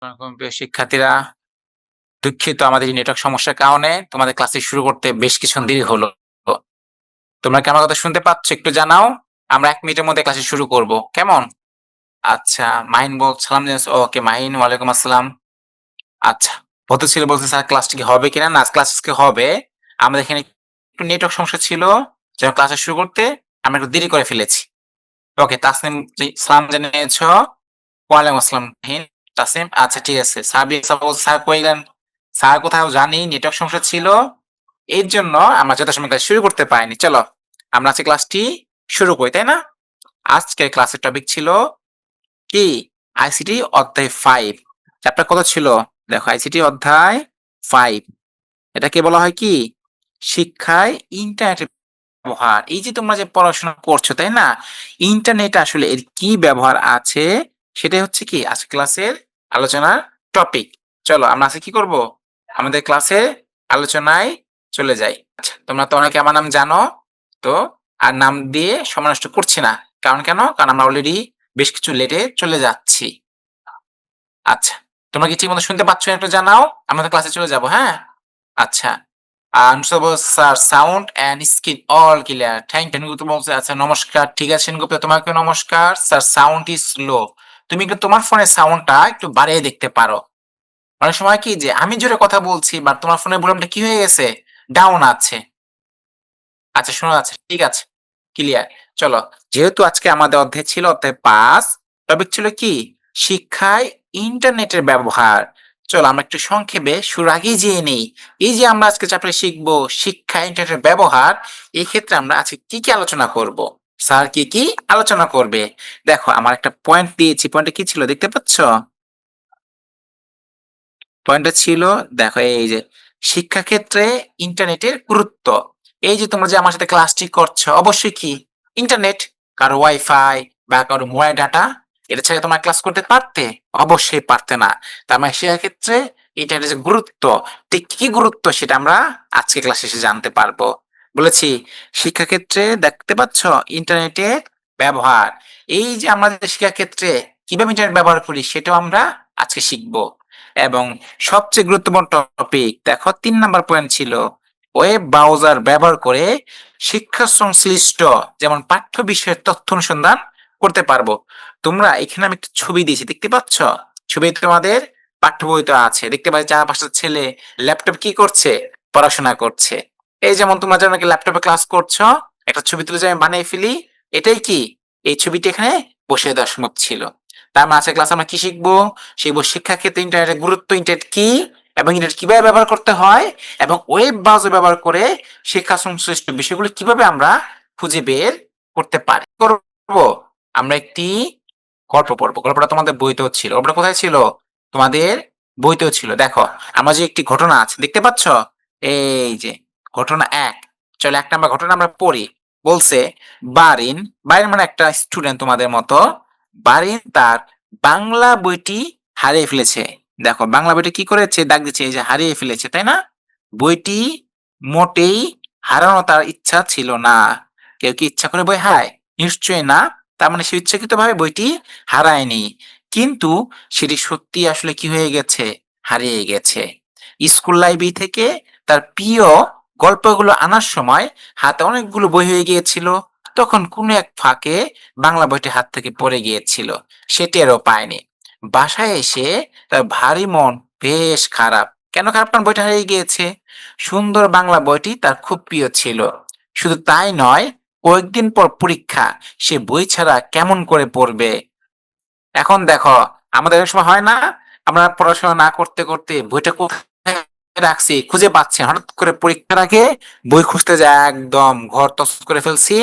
আসসালামু প্রিয় শিক্ষার্থীরা, দুঃখিত আমাদের এই নেটওয়ার্ক সমস্যার কারণে তোমাদের ক্লাসে শুরু করতে বেশ কিছুক্ষণ দেরি হলো। তোমরা কি আমার কথা শুনতে পাচ্ছ? একটু জানাও। আমরা ১ মিনিটের মধ্যে ক্লাসে শুরু করব। কেমন? আচ্ছা, মাহিন সালাম জানিয়েছে। ওকে মাহিন, ওয়ালাইকুম আসসালাম। আচ্ছা, বলতে স্যার ক্লাসটা কি হবে কিনা? না, ক্লাস আজকে হবে। আমাদের এখানে একটু নেটওয়ার্ক সমস্যা ছিল। যেন ক্লাসে শুরু করতে আমরা একটু দেরি করে ফেলেছি। ওকে, তাসনিম সালাম জানিয়েছ। ওয়ালাইকুম আসসালাম মাহিন, তাসনিম। আচ্ছা ঠিক আছে। স্যার কই গেলেন? স্যার কোথাও জানি নেটওয়ার্ক সমস্যা ছিল। এর জন্য আমরা যথাসময়ে ক্লাস শুরু করতে পারিনি। চলো, আমরা আজকে ক্লাসটি শুরু করি, তাই না? আজকের ক্লাসের টপিক ছিল কি? আইসিটি অধ্যায় 5। চ্যাপ্টার কত ছিল? দেখো, আইসিটি অধ্যায় 5। এটাকে বলা হয় কি? শিক্ষায় ইন্টারনেটের ব্যবহার। এই যে তোমরা যে পড়াশোনা করছো, তাই না? ইন্টারনেট আসলে এর কি ব্যবহার আছে সেটাই হচ্ছে কি আজকে ক্লাসের আলোচনার টপিক। চলো আমরা আজকে কি করব? আমাদের ক্লাসে আলোচনায় চলে যাই। আচ্ছা, তোমরা তো অনেকে আমার নাম জানো, তো আর নাম দিয়ে সময় নষ্ট করছি না। কারণ কেন? কারণ আমরা অলরেডি বেশ কিছু লেটে চলে যাচ্ছি। আচ্ছা, তোমরা কি ঠিকমতো শুনতে পাচ্ছ? একটু জানাও। আমাদের ক্লাসে চলে যাব, হ্যাঁ? আচ্ছা। Sir sound and screen all clear. Thank you. Sengupta বলছে আচ্ছা নমস্কার। ঠিক আছে সেনগুপ্ত, তোমাকে নমস্কার। Sir sound is low. তুমি একটু তোমার ফোনের সাউন্ডটা একটু বাড়িয়ে দেখতে পারো। অনেক সময় কি যে আমি জোরে কথা বলছি বাট তোমার ফোনের ভলিউমটা কি হয়ে গেছে? ডাউন আছে। আচ্ছা শোনা যাচ্ছে। ঠিক আছে। ক্লিয়ার। চলো। যেহেতু আজকে আমাদের অধ্যায় ছিল অধ্যায় ৫, টপিক ছিল কি? শিক্ষায় ইন্টারনেটের ব্যবহার। চলো আমরা একটু সংক্ষেপে শুরুর আগেই জেনে নেই। এই যে আমরা আজকে চ্যাপ্টারে শিখবো শিক্ষায় ইন্টারনেটের ব্যবহার, এই ক্ষেত্রে আমরা আজকে কি আলোচনা করব? স্যার কি আলোচনা করবে? দেখো আমার একটা পয়েন্ট দিয়েছি। পয়েন্টটা কি ছিল দেখতে পাচ্ছ? পয়েন্টটা ছিল, দেখো এই যে শিক্ষাক্ষেত্রে ইন্টারনেটের গুরুত্ব। এই যে তোমরা যে আমার সাথে ক্লাসটি করছো অবশ্যই কি ইন্টারনেট, কারো ওয়াইফাই বা কারো মোবাইল ডাটা এটা ছাড়া তোমরা ক্লাস করতে পারতে? অবশ্যই পারতে না। তার মানে সেক্ষেত্রে ইন্টারনেটের যে গুরুত্ব, ঠিক কি গুরুত্ব সেটা আমরা আজকে ক্লাস শেষে জানতে পারবো। বলেছি শিক্ষাক্ষেত্রে দেখতে পাচ্ছ ইন্টারনেটের ব্যবহার। এই যে আমরা শিক্ষাক্ষেত্রে কিভাবে ইন্টারনেট ব্যবহার করি সেটাও আমরা আজকে শিখবো। এবং সবচেয়ে গুরুত্বপূর্ণ টপিক দেখো ৩ নাম্বার পয়েন্ট ছিল ওয়েব ব্রাউজার ব্যবহার করে শিক্ষা সংশ্লিষ্ট যেমন পাঠ্য বিষয়ের তথ্য অনুসন্ধান করতে পারবো। তোমরা এখানে আমি একটা ছবি দিয়েছি দেখতে পাচ্ছ? ছবি তোমাদের পাঠ্য বইতে আছে। দেখতে পাচ্ছ ৪-৫টা ছেলে ল্যাপটপ কি করছে? পড়াশোনা করছে। এই যেমন তোমরা যেন ল্যাপটপে ক্লাস করছো, একটা ছবি তুলে যে আমি বানিয়ে ফেলি, এটাই কি এই ছবিটি এখানে বসিয়ে দেওয়ার সময় ছিল। তার মানে আজকের ক্লাসে আমরা কি শিখবো? শিখবো শিক্ষাক্ষেত্রে ইন্টারনেটের গুরুত্ব, ইন্টারনেট কি এবং ইন্টারনেট কিভাবে ব্যবহার করতে হয় এবং ওয়েব ব্রাউজার ব্যবহার করে শিক্ষা সংশ্লিষ্ট বিষয়গুলো কিভাবে আমরা খুঁজে বের করতে পারি। করব আমরা একটি গল্প পড়বো। গল্পটা তোমাদের বইতেও ছিল। গল্পটা কোথায় ছিল? তোমাদের বইতেও ছিল। দেখো আমার যে একটি ঘটনা আছে দেখতে পাচ্ছ? এই যে ঘটনা ১। চলো ১ নাম্বার ঘটনা আমরা পড়ি। বলছে বারিন, বারিন মানে একটা স্টুডেন্ট তোমাদের মতো। বারিন তার বাংলা বইটি হারিয়ে ফেলেছে। দেখো বাংলা বইটি কি করেছে? দাগ দিচ্ছে এই যে হারিয়ে ফেলেছে, তাই না? বইটি মোটেই হারানো তার ইচ্ছা ছিল না। কেউ কি ইচ্ছা করে বই হারায়? নিশ্চয়ই না। তার মানে সে ইচ্ছাকৃতভাবে বইটি হারায়নি। কিন্তু সেটি সত্যিই আসলে কি হয়ে গেছে? হারিয়ে গেছে। স্কুল লাইব্রেরি থেকে তার প্রিয় গল্পগুলো আনার সময় হাতে অনেকগুলো বই হয়ে গিয়েছিল। তখন কোনো এক ফাঁকে বাংলা বইটি হাত থেকে পড়ে গিয়েছিল। সে টেরও পায়নি। বাসায় এসে তার ভারী মন বেশ খারাপ। কেন খারাপ? কারণ বইটা হারিয়ে গিয়েছে। সুন্দর বাংলা বইটি তার খুব প্রিয় ছিল। শুধু তাই নয়, কয়েকদিন পর পরীক্ষা। সে বই ছাড়া কেমন করে পড়বে? এখন দেখো আমাদের অনেক সময় হয় না, আমরা পড়াশোনা না করতে করতে বইটা কোথায় রাখছি খুঁজে পাচ্ছি না। হঠাৎ করে পরীক্ষার আগে বই খুঁজতে যায় একদম ঘর তস করে ফেলছি,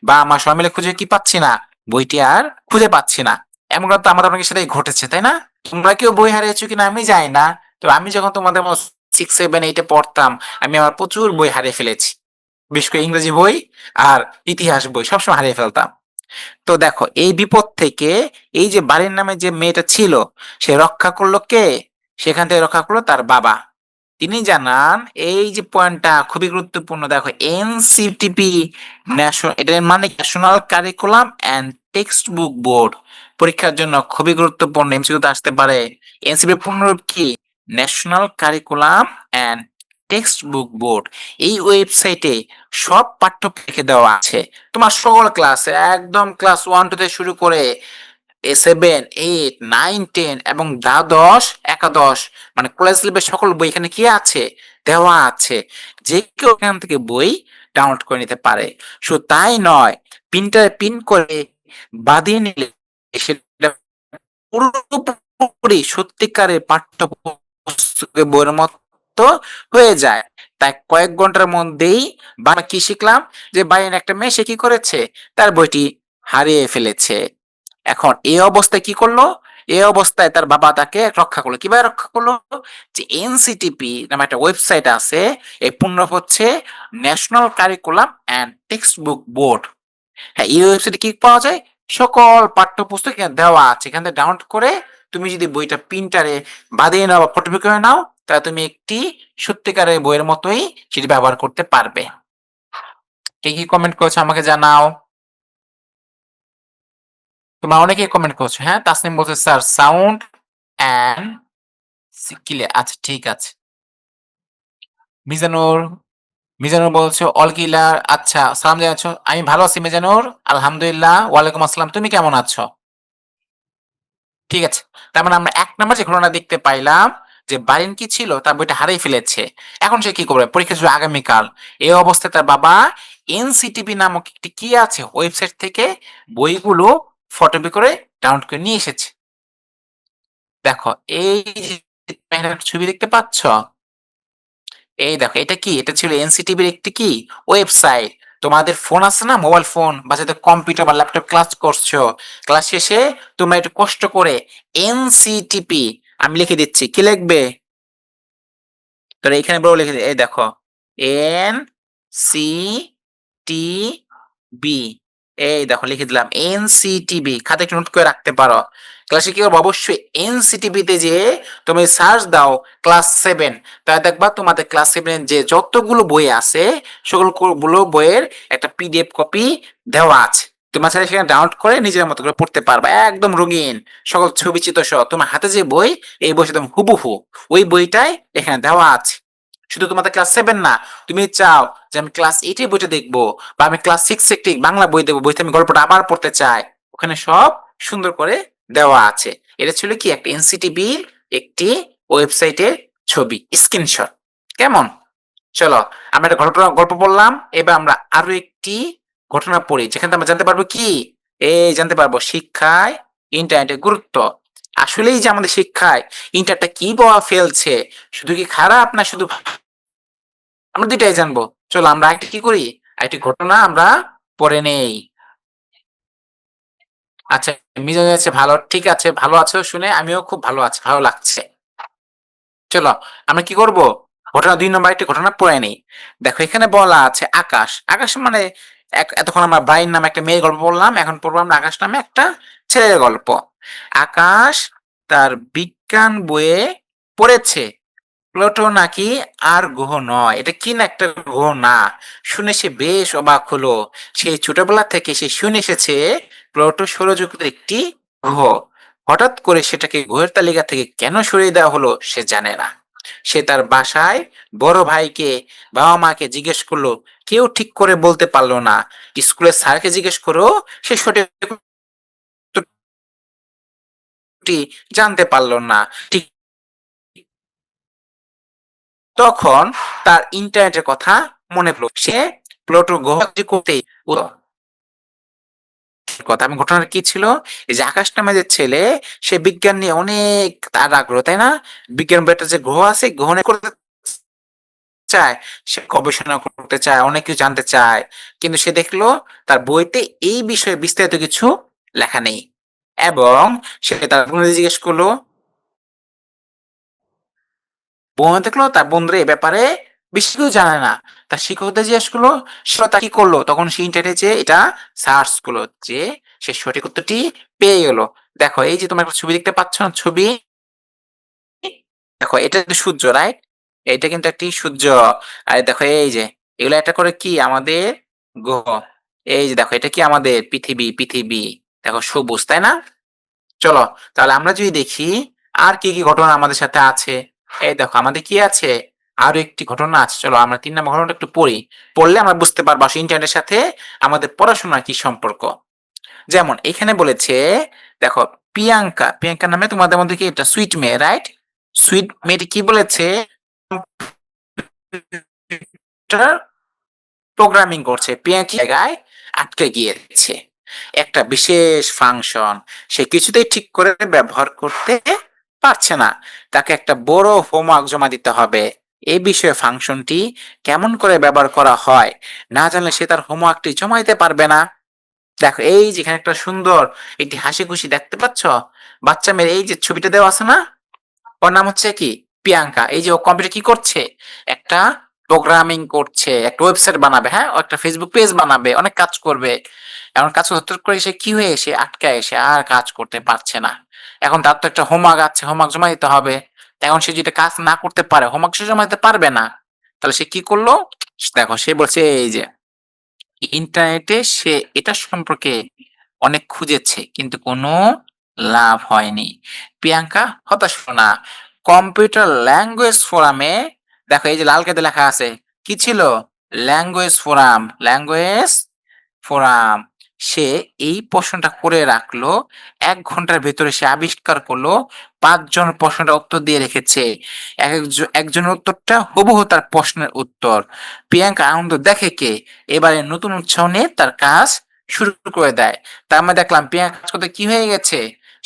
বা আমার সবাই মিলে খুঁজে কি পাচ্ছি না, বইটি আর খুঁজে পাচ্ছি না। এমনটা তো আমাদের অনেকের সাথেই ঘটেছে, তাই না? তোমরা কেউ বই হারিয়েছো কিনা আমি জানি না। তো আমি যখন তোমাদের মতো 6, 7, 8 পড়তাম, আমি আমার প্রচুর বই হারিয়ে ফেলেছি। বিশেষ করে ইংরেজি বই আর ইতিহাস বই সবসময় হারিয়ে ফেলতাম। তো দেখো এই বিপদ থেকে এই যে বাড়ির নামে যে মেয়েটা ছিল সে রক্ষা করলো কে? সেখান থেকে রক্ষা করলো তার বাবা। তিনি জানান এই যে পয়েন্টটা খুবই গুরুত্বপূর্ণ। দেখো এনসিটিপি, ন্যাশনাল, এটার মানে national curriculum and text book board পরীক্ষার জন্য খুবই গুরুত্বপূর্ণ, এমসিকিউ তে আসতে পারে। এনসিপি পূর্ণরূপ কি? National curriculum and text book board. এই ওয়েবসাইটে সব পাঠ্য লিখে দেওয়া আছে। তোমার সকল ক্লাসে একদম ক্লাস 1 2 থেকে শুরু করে সেভেন, এইট, নাইন, টেন এবং দ্বাদশ, একাদশ মানে কলেজ লেভেলের সকল বই এখানে কি আছে? দেওয়া আছে। যে কেউ এখান থেকে বই ডাউনলোড করে নিতে পারে। শুধু তাই নয়, প্রিন্টারে প্রিন্ট করে বাঁধিয়ে নিলে সেটা পুরোপুরি সত্যিকারের পাঠ্যপুস্তকের বইয়ের মতো হয়ে যায়। তাই কয়েক ঘন্টার মধ্যেই আমরা কি শিখলাম? যে বাইরের একটা মেয়ে সে কি করেছে? তার বইটি হারিয়ে ফেলেছে। এখন এই অবস্থায় কি করলো? এই অবস্থায় তার বাবা তাকে রক্ষা করলো। কিভাবে রক্ষা করলো? যে এনসিটিপি নামে একটা ওয়েবসাইট আছে, এই পূর্ণ হচ্ছে national curriculum and text book board. হ্যাঁ, এই ওয়েবসাইটে কি পাওয়া যায়? সকল পাঠ্যপুস্তক এখানে দেওয়া আছে। এখান থেকে ডাউনলোড করে তুমি যদি বইটা প্রিন্টারে বাঁধিয়ে নাও বা ফটোকপি করে নাও, তাহলে তুমি একটি সত্যিকারের বইয়ের মতোই সেটি ব্যবহার করতে পারবে। কে কি কমেন্ট করেছো আমাকে জানাও। তোমরা অনেকেই কমেন্ট করছো। হ্যাঁ, তাসনিম বলছে স্যার সাউন্ড অ্যান্ড ক্লিয়ার। আচ্ছা ঠিক আছে। মিজানুর মিজানুর বলছো অল ক্লিয়ার। আচ্ছা, সালাম জানাচ্ছো। আমি ভালো আছি মিজানুর, আলহামদুলিল্লাহ। ওয়ালাইকুম আসসালাম। তুমি কেমন আছো? ঠিক আছে। তার মানে আমরা ১ নাম্বার যে ঘটনা দেখতে পাইলাম যে বারিন কি ছিল? তার বইটা হারিয়ে ফেলেছে। এখন সে কি করবে? পরীক্ষা শুরু আগামীকাল। এই অবস্থায় তার বাবা এনসিটিভি নামক একটি কি আছে? ওয়েবসাইট থেকে বইগুলো ফটোকপি করে ডাউনলোড করে নিয়ে এসেছে। দেখো এই যে এখানে একটা ছবি দেখতে পাচ্ছ? এই দেখো এটা কি? এটা ছিল এনসিটিভির একটি কি? ওয়েবসাইট। তোমাদের ফোন আছে না? মোবাইল ফোন বা যাদের কম্পিউটার বা ল্যাপটপ ক্লাস করছো, ক্লাস শেষে তোমরা একটু কষ্ট করে এনসিটিপি আমি লিখে দিচ্ছি। কি লিখবে? তোরা এখানে বড় লিখে এই দেখো এন সি টি বি। এই দেখো লিখে দিলাম এনসিটিবি। খাতা একটু নোট করে রাখতে পারো। ক্লাসে কি করবো? অবশ্যই এনসিটিবি তে যে তুমি সার্চ দাও ক্লাস 7, তাহলে দেখবা তোমাদের ক্লাস 7 যে যতগুলো বই আছে সকলগুলো বইয়ের একটা পিডিএফ কপি দেওয়া আছে। তোমার সাথে সেখানে ডাউনলোড করে নিজের মতো করে পড়তে পারবা, একদম রঙিন সকল ছবি চিত্র সহ। তোমার হাতে যে বই, এই বই একদম হুবহু ওই বইটাই এখানে দেওয়া আছে। শুধু তোমাদের ক্লাস 7 না, তুমি চাও যে আমি ক্লাস 8 এর বইটা দেখবো বা আমি ক্লাস 6 একটি বাংলা বই দেখবো, বইতে আমি গল্পটা আবার পড়তে চাই, ওখানে সব সুন্দর করে দেওয়া আছে। এটা ছিল কি? একটা এনসিটিবির একটি ওয়েবসাইটের ছবি, স্ক্রিনশট। কেমন? চলো আমরা একটা গল্প বললাম, এবার আমরা আরো একটি ঘটনা পড়ি যেখানে আমরা জানতে পারবো কি? এই জানতে পারবো শিক্ষায় ইন্টারনেটের গুরুত্ব। আসলেই যে আমাদের শিক্ষায় ইন্টারনেটটা কি প্রভাব ফেলছে, শুধু কি খারাপ না শুধু আমরা দুইটাই জানবো। চলো আমরা একটা কি করি, একটি ঘটনা আমরা পড়ে নেই। আচ্ছা, মিজান আছে ভালো, ঠিক আছে, ভালো আছো শুনে আমিও খুব ভালো আছি, ভালো লাগছে। চলো আমরা কি করব, ঘটনা ২ নম্বর একটি ঘটনা পড়ে নেই। দেখো এখানে বলা আছে আকাশ। আকাশ মানে এতক্ষণ আমরা বাইন নামে একটা মেয়ের গল্প বললাম, এখন পড়বো আমরা আকাশ নামে একটা ছেলের গল্প। আকাশ তার বিজ্ঞান বইয়ে পড়েছে প্লুটো নাকি আর গ্রহ নয়। এটা কি না একটা গ্রহ না। শুনে সে বেশ অবাক হলো। সেই ছোটবেলা থেকে সে শুনে এসেছে প্লুটো সৌরজগতের একটি গ্রহ। হঠাৎ করে সেটাকে গ্রহের তালিকা থেকে কেন সরিয়ে দেওয়া হলো সে জানে না। সে তার বাসায় বড় ভাইকে, বাবা মাকে জিজ্ঞেস করলো, কেউ ঠিক করে বলতে পারলো না। স্কুলের স্যারকে জিজ্ঞেস করো, সে সঠিক উত্তরটি জানতে পারলো না। ঠিক তখন তার ইন্টারনেটের কথা মনে পড়লো। সে প্লুটো গ্রহ করতে কথা। আমি ঘটনাটা কি ছিল? এই যে আকাশ নামে যে ছেলে, সে বিজ্ঞান নিয়ে অনেক তার আগ্রহ, তাই না? বিজ্ঞান বইটা যে গ্রহ আছে, গ্রহ নিয়ে করতে চায়, সে গবেষণা করতে চায়, অনেক কিছু জানতে চায়। কিন্তু সে দেখলো তার বইতে এই বিষয়ে বিস্তারিত কিছু লেখা নেই। এবং সে তার বন্ধুদের জিজ্ঞেস করলো, বন্ধু দেখলো তার বন্ধুরা এ ব্যাপারে বেশি কিছু জানে না। তার শিক্ষকদের জিজ্ঞেস করলো, সে তা কি করলো? তখন সে ইন্টারনেটে যে এটা সার্চ করলো, যে সে সঠিক উত্তরটি পেয়ে গেল। দেখো এই যে তোমরা একটা ছবি দেখতে পাচ্ছ না? ছবি দেখো, এটা কিন্তু সূর্য, রাইট? এটা কিন্তু একটি সূর্য। আর দেখো এই যে এগুলো একটা করে কি আমাদের গ্রহ। এই যে দেখো এটা কি আমাদের পৃথিবী। দেখো সবুজ, তাই না? চলো তাহলে আমরা যদি দেখি আর কি কি ঘটনা আমাদের সাথে আছে। এই দেখো আমাদের কি আছে, আরো একটি ঘটনা আছে। চলো আমরা 3 নম্বর ঘটনাটা একটু পড়ি। পড়লে আমরা বুঝতে পারবো আসলে ইন্টারনেটের সাথে আমাদের পড়াশোনার কি সম্পর্ক। যেমন এখানে বলেছে, দেখো প্রিয়াঙ্কা, প্রিয়াঙ্কা নামে তোমাদের মধ্যে কি একটা সুইট মেয়ে, রাইট? সুইট মেয়েটি কি বলেছে, প্রোগ্রামিং করছে। প্রিয়াঙ্কা জায়গায় আটকে গিয়েছে একটা বিশেষ ফাংশন, সে কিছুতেই ঠিক করে ব্যবহার করতে পারছে না। তাকে একটা বড় হোমওয়ার্ক জমা দিতে হবে। এই বিষয়ে ফাংশনটি কেমন করে ব্যবহার করা হয় না জানলে সে তার হোমওয়ার্কটি জমা দিতে পারবে না। দেখো এই যেখানে একটা সুন্দর একটি হাসি খুশি দেখতে পাচ্ছ বাচ্চা মেয়ের, এই যে ছবিটা দেওয়া আছে না, ওর নাম হচ্ছে কি, প্রিয়াঙ্কা। এই যে ও কম্পিউটার কি করছে, একটা প্রোগ্রামিং করছে, একটা ওয়েবসাইট বানাবে, হ্যাঁ, ও একটা ফেসবুক পেজ বানাবে, অনেক কাজ করবে। এমন কাজ করতে করে সে কি হয়ে এসে আটকায় এসে আর কাজ করতে পারছে না। এখন তার তো একটা হোমওয়ার্ক আছে, হোমওয়ার্ক জমা দিতে হবে। এখন সে যেটা কাজ না করতে পারে, হোমওয়ার্ক সে জমা দিতে পারবে না, তাহলে সে কি করলো, দেখো সে বলছে এই যে ইন্টারনেটে সে এটা সম্পর্কে অনেক খুঁজেছে কিন্তু কোনো লাভ হয়নি। প্রিয়াঙ্কা হতাশ হলো না। কম্পিউটার ল্যাঙ্গুয়েজ ফোরামে, দেখো এই যে লাল কালিতে লেখা আছে, কি ছিল, ল্যাঙ্গুয়েজ ফোরাম, ল্যাঙ্গুয়েজ ফোরাম। সে এই প্রশ্নটা করে রাখলো, 1 ঘন্টার ভেতরে সে আবিষ্কার করলো 5 জন প্রশ্নটা উত্তর দিয়ে রেখেছে। একজনের উত্তরটা হুবহু তার প্রশ্নের উত্তর। প্রিয়াঙ্কা আনন্দ দেখে কে, এবারে নতুন উৎসাহ নিয়ে তার কাজ শুরু করে দেয়। তার মানে দেখলাম প্রিয়াঙ্কা কাজ করতে কি হয়ে গেছে,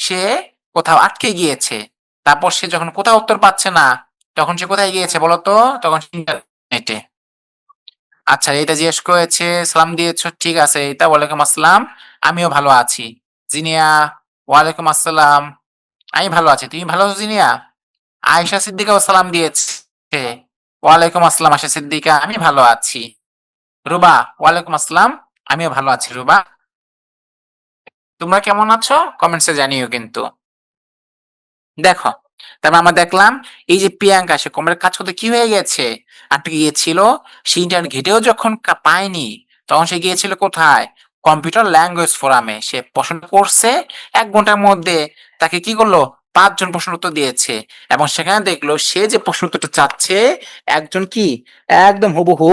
সে কোথাও আটকে গিয়েছে। তারপর সে যখন কোথাও উত্তর পাচ্ছে না, তখন সে কোথায় গিয়েছে বলতো, তখন ইন্টারনেটে। আচ্ছা এটা জিজ্ঞেস করেছে, সালাম দিয়েছো, ঠিক আছে। এটা ওয়ালাইকুম আসসালাম, আমিও ভালো আছি। জিনিয়া, ওয়ালাইকুম আসসালাম, আমি ভালো আছি, তুমি ভালো আছো জিনিয়া? আয়েশা সিদ্দিকাও সালাম দিয়েছে, ওয়ালাইকুম আসসালাম আয়েশা সিদ্দিকা, আমি ভালো আছি। রুবা, ওয়ালাইকুম আসসালাম, আমিও ভালো আছি রুবা। তোমরা কেমন আছো কমেন্টসে জানিও কিন্তু। দেখো তারপর আমরা দেখলাম এই যে প্রিয়াঙ্কা সে কোমরের কাজ করতে কি হয়ে গেছে, আটকে গিয়েছিল। সে ইন্টারনেট ঘেটেও যখন পায়নি, তখন সে গিয়েছিল কোথায়, কম্পিউটার ল্যাঙ্গুয়েজ ফোরামে। সে প্রশ্ন করছে, 1 ঘন্টার মধ্যে তাকে কি করলো, 5 জন প্রশ্ন উত্তর দিয়েছে। এবং সেখানে দেখলো সে যে প্রশ্ন উত্তরটা চাচ্ছে, একজন কি একদম হুবহু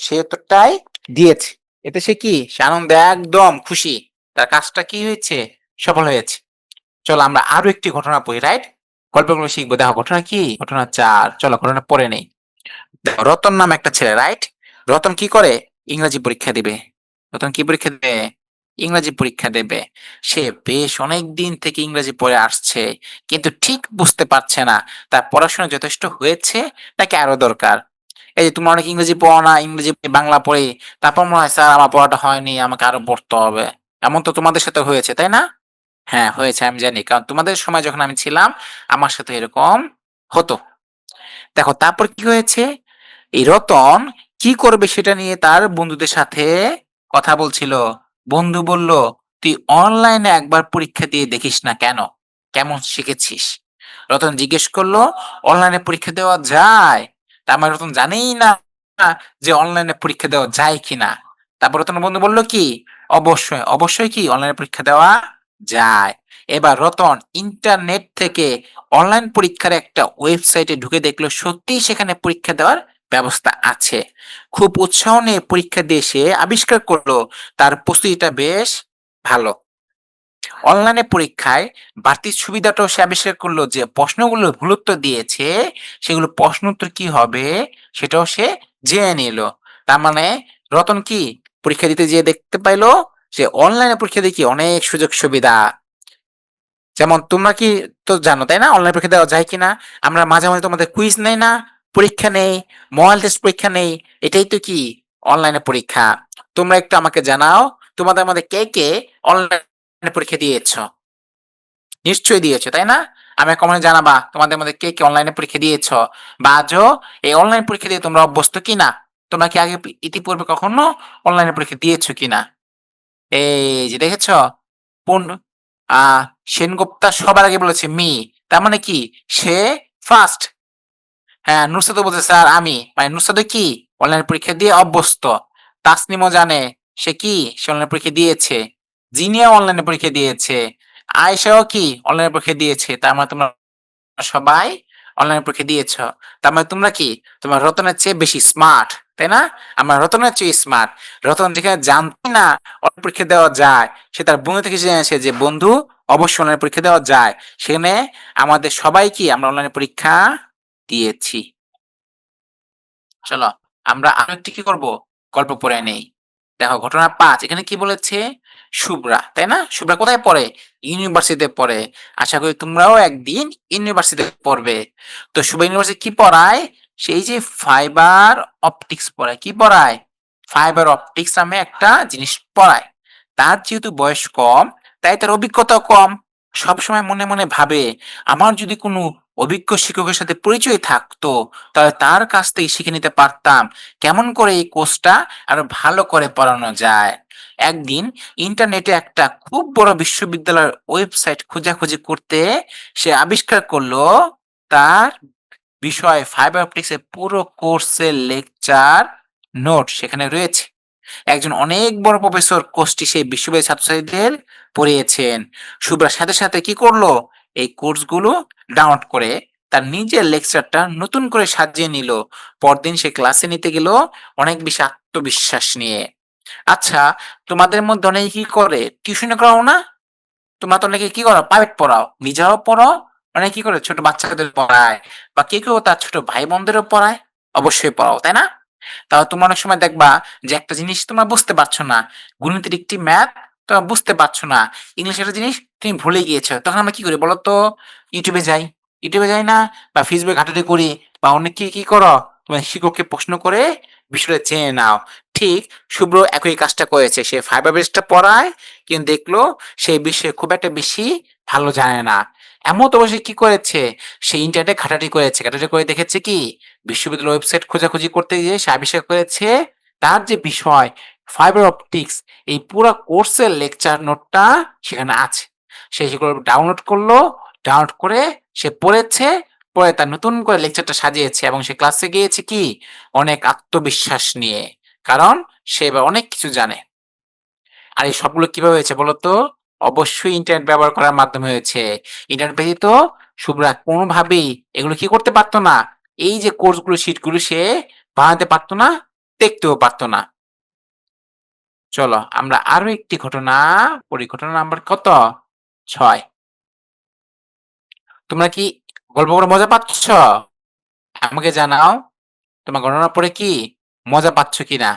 সে উত্তরটাই দিয়েছে। এতে সে কি, সে আনন্দে একদম খুশি, তার কাজটা কি হয়েছে, সফল হয়েছে। চলো আমরা আরো একটি ঘটনা পড়ি, রাইট? গল্পগুলো শিখবো। দেখো ঘটনা কি, ঘটনা 4, চলো ঘটনা পড়ে নেই। দেখো, রতন নাম একটা ছেলে, রাইট? রতন কি করে, ইংরেজি পরীক্ষা দিবে। রতন কি পরীক্ষা দেবে, ইংরেজি পরীক্ষা দেবে। সে বেশ অনেক দিন থেকে ইংরেজি পড়ে আসছে, কিন্তু ঠিক বুঝতে পারছে না তার পড়াশোনা যথেষ্ট হয়েছে নাকি আরো দরকার। এই যে তোমরা অনেক ইংরেজি পড়ো না, ইংরেজি বাংলা পড়ে, তারপর মনে হয় স্যার আমার পড়াটা হয়নি, আমাকে আরো পড়তে হবে। এমন তো তোমাদের সাথে হয়েছে, তাই না? হ্যাঁ হয়েছে, আমি জানি, কারণ তোমাদের সময় যখন আমি ছিলাম আমার সাথে এরকম হতো। দেখো তারপর কি হয়েছে, এই রতন কি করবে সেটা নিয়ে তার বন্ধুদের সাথে কথা বলছিল। বন্ধু বলল, তুই অনলাইনে একবার পরীক্ষা দিয়ে দেখিস না কেন, কেমন শিখেছিস। রতন জিজ্ঞেস করলো, অনলাইনে পরীক্ষা দেওয়া যায়? তার মানে রতন জানেই না যে অনলাইনে পরীক্ষা দেওয়া যায় কিনা। তারপর রতন বন্ধু বলল কি, অবশ্যই অবশ্যই কি অনলাইনে পরীক্ষা দেওয়া যায়। এবার রতন ইন্টারনেট থেকে অনলাইন পরীক্ষার একটা ওয়েবসাইটে ঢুকে দেখলো সত্যিই সেখানে পরীক্ষা দেওয়ার ব্যবস্থা আছে। খুব উৎসাহ নিয়ে পরীক্ষা দিয়ে সে আবিষ্কার করলো তার প্রস্তুতিটা বেশ ভালো। অনলাইনে পরীক্ষায় বাড়তি সুবিধাটাও সে আবিষ্কার করলো যে প্রশ্নগুলো ভুল উত্তর দিয়েছে, সেগুলো প্রশ্ন উত্তর কি হবে সেটাও সে জেনে নিল। তার মানে রতন কি পরীক্ষা দিতে যেয়ে দেখতে পাইলো যে অনলাইনে পরীক্ষা দিয়ে কি অনেক সুযোগ সুবিধা। যেমন তোমরা কি তো জানো তাই না অনলাইন পরীক্ষা দেওয়া যায় কিনা। আমরা মাঝে মাঝে তোমাদের কুইজ নেই না, পরীক্ষা নেই, মডেল টেস্ট পরীক্ষা নেই, এটাই তো কি অনলাইনে পরীক্ষা। তোমরা একটু আমাকে জানাও, তোমাদের মধ্যে কে কে অনলাইনে পরীক্ষা দিয়েছো, নিশ্চয়ই দিয়েছো তাই না। আমি কমেন্টে জানাবা তোমাদের মধ্যে কে কে অনলাইনে পরীক্ষা দিয়েছো, বা আজও এই অনলাইন পরীক্ষা দিয়ে তোমরা অভ্যস্ত কিনা। তোমরা কি আগে ইতিপূর্বে কখনো অনলাইনে পরীক্ষা দিয়েছো কিনা। এই যে দেখেছো, পুন আহ সেনগুপ্তা সবার আগে বলেছে মি, তার মানে কি সে ফার্স্ট। হ্যাঁ নুসরাতও বলছে স্যার আমি, মানে নুসরাত কি অনলাইন পরীক্ষা দিয়ে অভ্যস্ত। তাসনিমও জানে সে কি, সে অনলাইন পরীক্ষা দিয়েছে। জিনিয়াও অনলাইনে পরীক্ষা দিয়েছে। আয়েশাও কি অনলাইনে পরীক্ষা দিয়েছে। তার মানে তোমরা সবাই অনলাইনে পরীক্ষা দিয়েছ। তার মানে তোমরা কি? তোমরা রতনের চেয়ে বেশি স্মার্ট, তাই না? আমরা রতনের চেয়ে স্মার্ট। রতন যেখানে জানতই না অনলাইন পরীক্ষা দেওয়া যায়, সে তার বন্ধু থেকে জেনেছে যে বন্ধু অবশ্যই অনলাইনে পরীক্ষা দেওয়া যায়। সেখানে আমাদের সবাই কি আমরা অনলাইনে পরীক্ষা দিয়েছি। চলো আমরা আরো একটি কি করব? গল্প পড়ে নেই। দেখো ঘটনা ৫ এখানে কি বলেছে? শুভ্রা, তাই না? শুভ্রা কোথায় পড়ে? ইউনিভার্সিটিতে পড়ে। আশা করি তোমরাও একদিন ইউনিভার্সিটিতে পড়বে। তো শুভ্রা ইউনিভার্সিটি কি পড়ায়? সেই যে ফাইবার অপটিক্স পড়ায়। কি পড়ায়? ফাইবার অপটিক্স নামে একটা জিনিস পড়ায়। তার যেহেতু বয়স কম, তাই তার অভিজ্ঞতাও কম। সবসময় মনে মনে ভাবে, আমার যদি কোনো অভিজ্ঞ শিক্ষকের সাথে পরিচয় থাকতো, তাহলে তার কাছ থেকে শিখে নিতে পারতাম কেমন করে এই কোর্সটা আরো ভালো করে পড়ানো যায়। একদিন ইন্টারনেটে একটা খুব বড় বিশ্ববিদ্যালয়ের ওয়েবসাইট খোঁজাখুঁজি করতে সে আবিষ্কার করলো তার বিষয় ফাইবার অপটিক্স এর পুরো কোর্সের লেকচার নোট সেখানে রয়েছে। একজন অনেক বড় প্রফেসর কোর্সটি সেই বিশ্ববিদ্যালয়ের ছাত্রছাত্রীদের পড়িয়েছেন। শুভ্রার সাথে সাথে কি করলো? এই কোর্সগুলো ডাউনলোড করে তার নিজের লেকচারটা নতুন করে সাজিয়ে নিল। পরদিন সে ক্লাসে নিতে গেল অনেক বেশি আত্মবিশ্বাস নিয়ে। আচ্ছা, তোমাদের মধ্যে অনেকে কি করে? টিউশনি করাও না? তোমরা তো অনেকে কি করো? প্রাইভেট পড়াও। নিজেরাও পড়ো, অনেকে কি করে? ছোট বাচ্চাদের পড়ায় বা কেউ তার ছোট ভাই-বোনদেরও পড়ায়। অবশ্যই পড়াও, তাই না? তাহলে তোমরা অনেক সময় দেখবা যে একটা জিনিস তোমরা বুঝতে পারছো না। গণিতের একটি ম্যাথ তোমরা বুঝতে পারছো না। ইংলিশের একটা জিনিস তুমি ভুলে গিয়েছো। তখন আমরা কি করি বলো তো? ইউটিউবে যাই। ইউটিউবে যাই না? বা ফেসবুকে ঘাটাঘাটি করি বা অনেকে কি করো? তোমার শিক্ষককে প্রশ্ন করে বিষয়টা জেনে নাও। ঠিক শুভ্র একই কাজটা করেছে। সে ফাইবার বেসটা পড়ায় কিন্তু দেখলো সেই বিষয়ে খুব একটা বেশি ভালো জানে না। এমত অবশ্যই কি করেছে? সে ইন্টারনেটে ঘাটাঘাটি করেছে। ঘাটাঘাটি করে দেখেছে কি? বিশ্ববিদ্যালয়ের ওয়েবসাইট খোঁজাখুঁজি করতে গিয়ে সে আবিষ্কার করেছে তার যে বিষয় ফাইবার অপটিক্স এই পুরা কোর্সের লেকচার নোটটা সেখানে আছে। সে সেগুলো ডাউনলোড করলো, ডাউনলোড করে সে পড়েছে, পরে তার নতুন করে লেকচারটা সাজিয়েছে এবং সে ক্লাসে গিয়েছে কি? অনেক আত্মবিশ্বাস নিয়ে। কারণ সে এবার অনেক কিছু জানে। আর এই সবগুলো কিভাবে হয়েছে বলতো? অবশ্যই ইন্টারনেট ব্যবহার করার মাধ্যমে হয়েছে। ইন্টারনেট ব্যতীত শুভ্রা কোনোভাবেই এগুলো কি করতে পারতো না? এই যে কোর্সগুলো শিটগুলো সে বানাতে পারতো না, দেখতেও পারতো না। চলো আমরা আরো একটি ঘটনা পড়ি। ঘটনা নাম্বার কত? ৬। তোমরা কি গল্প করে মজা পাচ্ছ? আমাকে জানাও তোমার ঘটনা পড়ে কি মজা পাচ্ছ কিনা?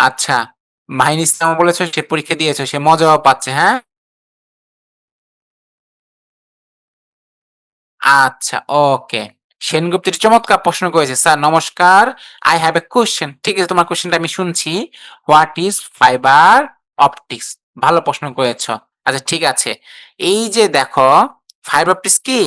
আচ্ছা, মাহিন ইসলাম বলেছে সে পরীক্ষা দিয়েছে, সে মজাও পাচ্ছে, হ্যাঁ? আচ্ছা, ওকে। সেনগুপ্ত একটি চমৎকার প্রশ্ন করেছে। স্যার নমস্কার। I have a question. ঠিক আছে, তোমার কোয়েশ্চেনটা আমি শুনছি। What is fibre optics? ভালো প্রশ্ন করেছ। আচ্ছা ঠিক আছে। এই যে দেখো, ফাইবার অপটিক্স কি?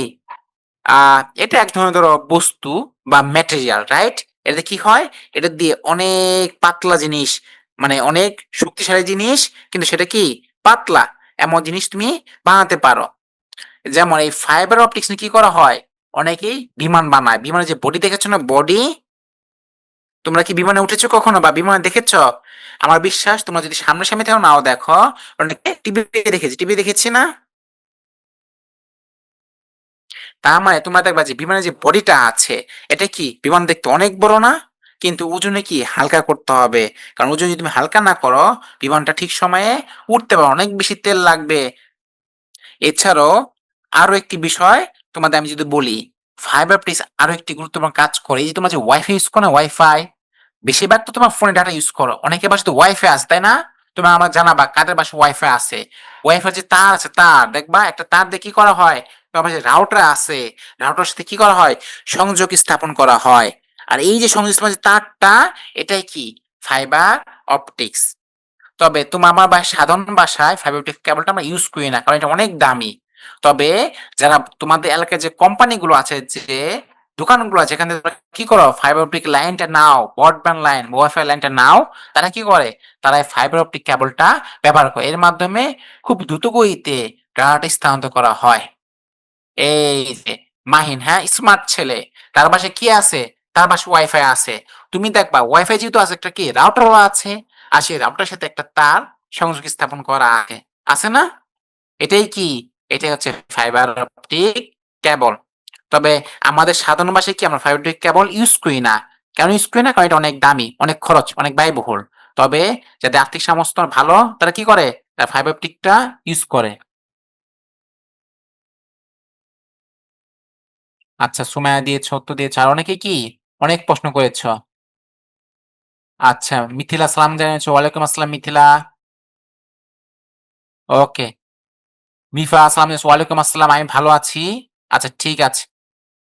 এটা এক ধরনের ধরো বস্তু বা ম্যাটেরিয়াল, রাইট? এটাতে কি হয়? এটা দিয়ে অনেক পাতলা জিনিস, মানে অনেক শক্তিশালী জিনিস, কিন্তু সেটা কি? পাতলা। এমন জিনিস তুমি বানাতে পারো। যেমন এই ফাইবার অপটিক্স নিয়ে কি করা হয়? অনেকেই বিমান বানায়। বিমানের যে বডি দেখেছো না? বডি, তোমরা কি বিমানে উঠেছো কখনো বা বিমানে দেখেছো? আমার বিশ্বাস তোমরা যদি সামনাসামনি থেকেও নাও দেখো, অনেকে টিভি দেখেছি, টিভি দেখেছি না? তার মানে তোমরা দেখবা যে বিমানের যে বডিটা আছে, এটা কি বিমান দেখতে অনেক বড় না? কিন্তু ওজনে কি হালকা করতে হবে। কারণ ওজন যদি তুমি হালকা না করো, বিমানটা ঠিক সময়ে উঠতে পারো, অনেক বেশি তেল লাগবে। এছাড়াও আরো একটি বিষয় তোমাদের আমি যদি বলি, ফাইবার অপটিক্স আরো একটি গুরুত্বপূর্ণ কাজ করে। এই যে তোমরা যে ওয়াইফাই ইউজ করো না, ওয়াইফাই, বেশিরভাগ তো তোমার ফোনে ডাটা ইউজ করো। অনেকের বাসায় তো ওয়াইফাই আছে, তাই না? তোমরা আমার জানাবা কাদের বাসায় ওয়াইফাই আছে। ওয়াইফাই যে তার আছে, তার দেখবা একটা তার দিয়ে কি করা হয়? তোমার বাসায় রাউটার আছে, রাউটারের সাথে কি করা হয়? সংযোগ স্থাপন করা হয়। আর এই যে সংযোগ স্থাপন যে তারটা, এটাই কি? Fibre optics. তবে আমার সাধারণ বাসায় ফাইবার অপটিক কেবলটা আমরা ইউজ করি না, কারণ এটা অনেক দামি। তবে যারা তোমাদের এলাকায় যে কোম্পানিগুলো আছে, যে দোকানগুলো আছে, এখানে তোমরা কি করো? ফাইবার অপটিক লাইনটা নাও, ব্রডব্যান্ড লাইন, ওয়াইফাই লাইনটা নাও। তারা কি করে? তারা এই ফাইবার অপটিক কেবলটা ব্যবহার করে। এর মাধ্যমে খুব দ্রুত গতিতে ডাটা স্থানান্তর করা হয়। এই যে মাহিন, হ্যাঁ, স্মার্ট ছেলে। তার বাসায় কি আছে? তার বাসায় ওয়াইফাই আছে। তুমি দেখবা ওয়াইফাই যেহেতু আছে, একটা কি রাউটারও আছে। আর সেই রাউটারের সাথে একটা তার সংযোগ স্থাপন করা আছে। আছে না? এটাই কি? এটাই হচ্ছে ফাইবার অপটিক কেবল। তবে আমাদের সাধারণ ভাষায় কি আমরা ফাইবার অপটিক কেবল ইউজ করি না। কেন ইউজ করি না? কারণ এটা অনেক দামি, অনেক খরচ, অনেক ব্যয়বহুল। তবে যাদের আর্থিক সামর্থ্য ভালো তারা কি করে? তারা ফাইবার অপটিকটা ইউজ করে। আচ্ছা, সুমাইয়া দিয়েছ, উত্তর দিয়েছ। আর অনেকে কি? অনেক প্রশ্ন করেছ। আচ্ছা, মিথিলা সালাম জানিয়েছ। ওয়ালাইকুম আসসালাম মিথিলা। ওকে। মিফা আসসালাম জানিয়েছ। ওয়ালাইকুম আসসালাম। আমি ভালো আছি। আচ্ছা, ঠিক আছে।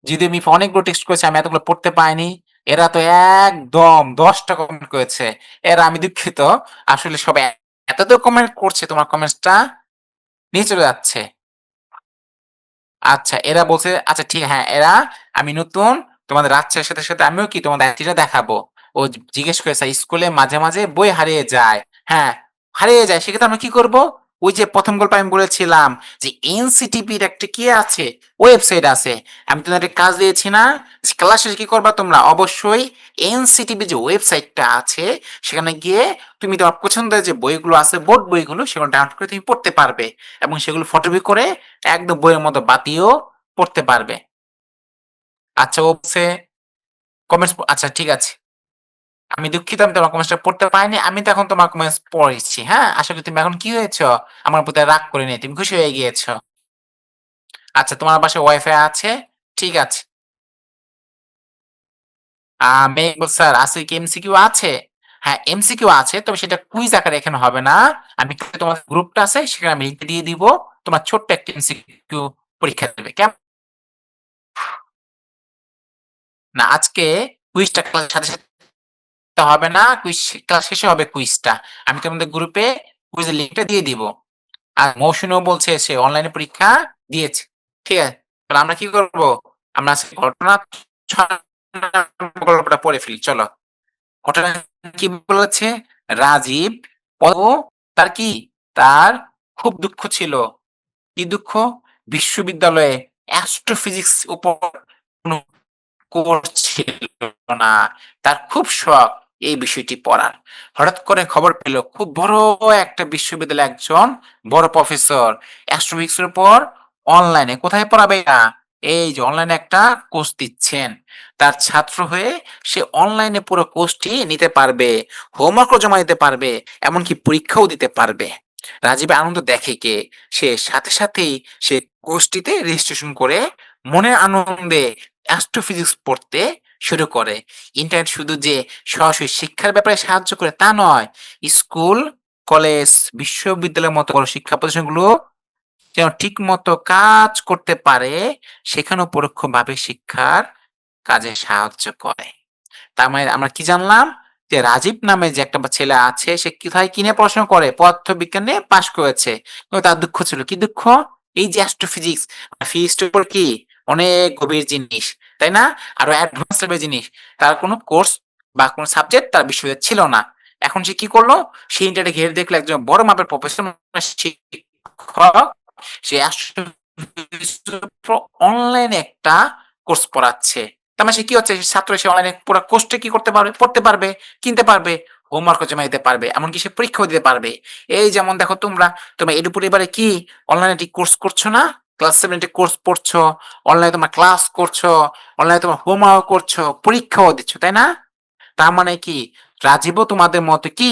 যদিও মিফা অনেকগুলো টেক্সট করেছে, আমি এতগুলো পড়তে পাইনি। এরা তো একদম ১০ টা কমেন্ট করেছে। এরা আমি দুঃখিত। আসলে সবাই এত কমেন্ট করছে, তোমার কমেন্টসটা নিয়ে চলে যাচ্ছে। আচ্ছা, এরা বলছে আচ্ছা ঠিক হ্যাঁ, এরা আমি নতুন তোমাদের রাচ্ছের সাথে আমিও কি তোমাদের আইডিটা দেখাবো। ও জিজ্ঞেস করেছে স্কুলে মাঝে বই হারিয়ে যায়। হ্যাঁ, হারিয়ে যায়। সেক্ষেত্রে আমরা কি করব? ওই যে ১ম গল্পে আমি বলেছিলাম যে এনসিটিবির একটা কি আছে? ওয়েবসাইট আছে। আমি তোমাদের একটা কাজ দিয়েছি না? যে ক্লাস শেষে কি করবা তোমরা? অবশ্যই এনসিটিভি যে ওয়েবসাইটটা আছে সেখানে গিয়ে তুমি তোমার পছন্দের যে বইগুলো আছে, বোর্ড বইগুলো সেগুলো ডাউনলোড করে তুমি পড়তে পারবে এবং সেগুলো ফটোকপি করে একদম বইয়ের মতো বাতিও পড়তে পারবে। আচ্ছা, ও বলছে কমেন্টস আচ্ছা ঠিক আছে। আমি দুঃখিত আমি তোমার কমেন্টসটা পড়তে পারিনি। আমি তো এখন তোমার কমেন্টস পড়েছি। হ্যাঁ? আশা করি তুমি এখন কি হয়েছ? আমার প্রতি আর রাগ করে নাই। তুমি খুশি হয়ে গিয়েছ। আচ্ছা, তোমার বাসায় ওয়াইফাই আছে? ঠিক আছে। মেঘবুল স্যার আছে কি এমসিকিউ আছে? হ্যাঁ, এমসিকিউ আছে। তবে সেটা কুইজ আকারে এখানে হবে না। আমি তোমার গ্রুপটা আছে সেখানে আমি লিংক দিয়ে দিব। তোমার ছোট্ট একটা এমসিকিউ পরীক্ষা দেবে। না, আজকে কুইজটা ক্লাসের সাথে হবে না। কুইজ ক্লাস শেষে হবে কুইজটা। আমি তোমাদের গ্রুপে কুইজের লিংকটা দিয়ে দিব। আর মৌসুমীও বলছে সে অনলাইনে পরীক্ষা দিয়েছে। ঠিক আছে? তাহলে আমরা কি করব? আমরা আজকে ঘটনা ৬ গল্পটা পড়ে ফেলি। চলো। ঘটনা কি বলেছে? রাজীব ও তার কি? তার খুব দুঃখ ছিল। কি দুঃখ? বিশ্ববিদ্যালয়ে অ্যাস্ট্রোফিজিক্স উপর কোন কোর্স ছিল না। তার খুব শখ এই বিষয়টি পড়ার। হঠাৎ করে খবর পেল খুব বড় একটা বিশ্ববিদ্যালয়ে একজন বড় প্রফেসর অ্যাস্ট্রোফিজিক্স এর উপর অনলাইনে কোথায় পড়াবে এরা? এই যে অনলাইনে একটা কোর্স দিচ্ছেন। তার ছাত্র হয়ে সে অনলাইনে পুরো কোর্সটি নিতে পারবে। হোমওয়ার্কও জমা দিতে পারবে। এমনকি পরীক্ষাও দিতে পারবে। রাজীবের আনন্দ দেখে কে? সে সাথেই সে কোর্সটিতে রেজিস্ট্রেশন করে মনের আনন্দে অ্যাস্ট্রোফিজিক্স পড়তে শুরু করে। ইন্টারনেট শুধু যে সরাসরি শিক্ষার ব্যাপারে সাহায্য করে তা নয়। স্কুল, কলেজ, বিশ্ববিদ্যালয়ের মতো বড় শিক্ষা প্রতিষ্ঠানগুলো যেন ঠিকমতো কাজ করতে পারে সেখানেও পরোক্ষভাবে শিক্ষার কাজে সাহায্য করে। তার মানে আমরা কি জানলাম? যে রাজীব নামে যে একটা ছেলে আছে সে কোথায় কি নিয়ে পড়াশোনা করে? পদার্থবিজ্ঞান নিয়ে পাস করেছে। কিন্তু তার দুঃখ ছিল। কি দুঃখ? এই যে অ্যাস্ট্রোফিজিক্স, ফিজিক্সটার উপর কি অনেক গভীর জিনিস, তাই না? আরো অ্যাডভান্স লেভেলের জিনিস। তার কোনো কোর্স বা কোনো সাবজেক্ট তার বিশ্ববিদ্যালয়ে ছিল না। এখন সে কি করলো? সে ইন্টারনেটে ঘেঁটে দেখলো একজন বড় মাপের প্রফেসর শিক্ষক সে অ্যাস্ট্রোফিজিক্স অনলাইনে একটা কোর্স পড়াচ্ছে। তার মানে সে কি হচ্ছে? ছাত্র সে অনলাইনে পুরা কোর্সটা কি করতে পারবে? পড়তে পারবে, কিনতে পারবে, হোমওয়ার্কও জমা দিতে পারবে। এমনকি সে পরীক্ষাও দিতে পারবে। এই যেমন দেখো তোমরা এডু পরিবারে কি অনলাইনে একটি কোর্স করছো না? ক্লাস 7 এ কোর্স পড়ছো, অনলাইনে তোমরা ক্লাস করছো, অনলাইনে তোমরা হোমওয়ার্ক করছো, পরীক্ষাও দিচ্ছ, তাই না? তার মানে কি রাজীবও তোমাদের মতো কি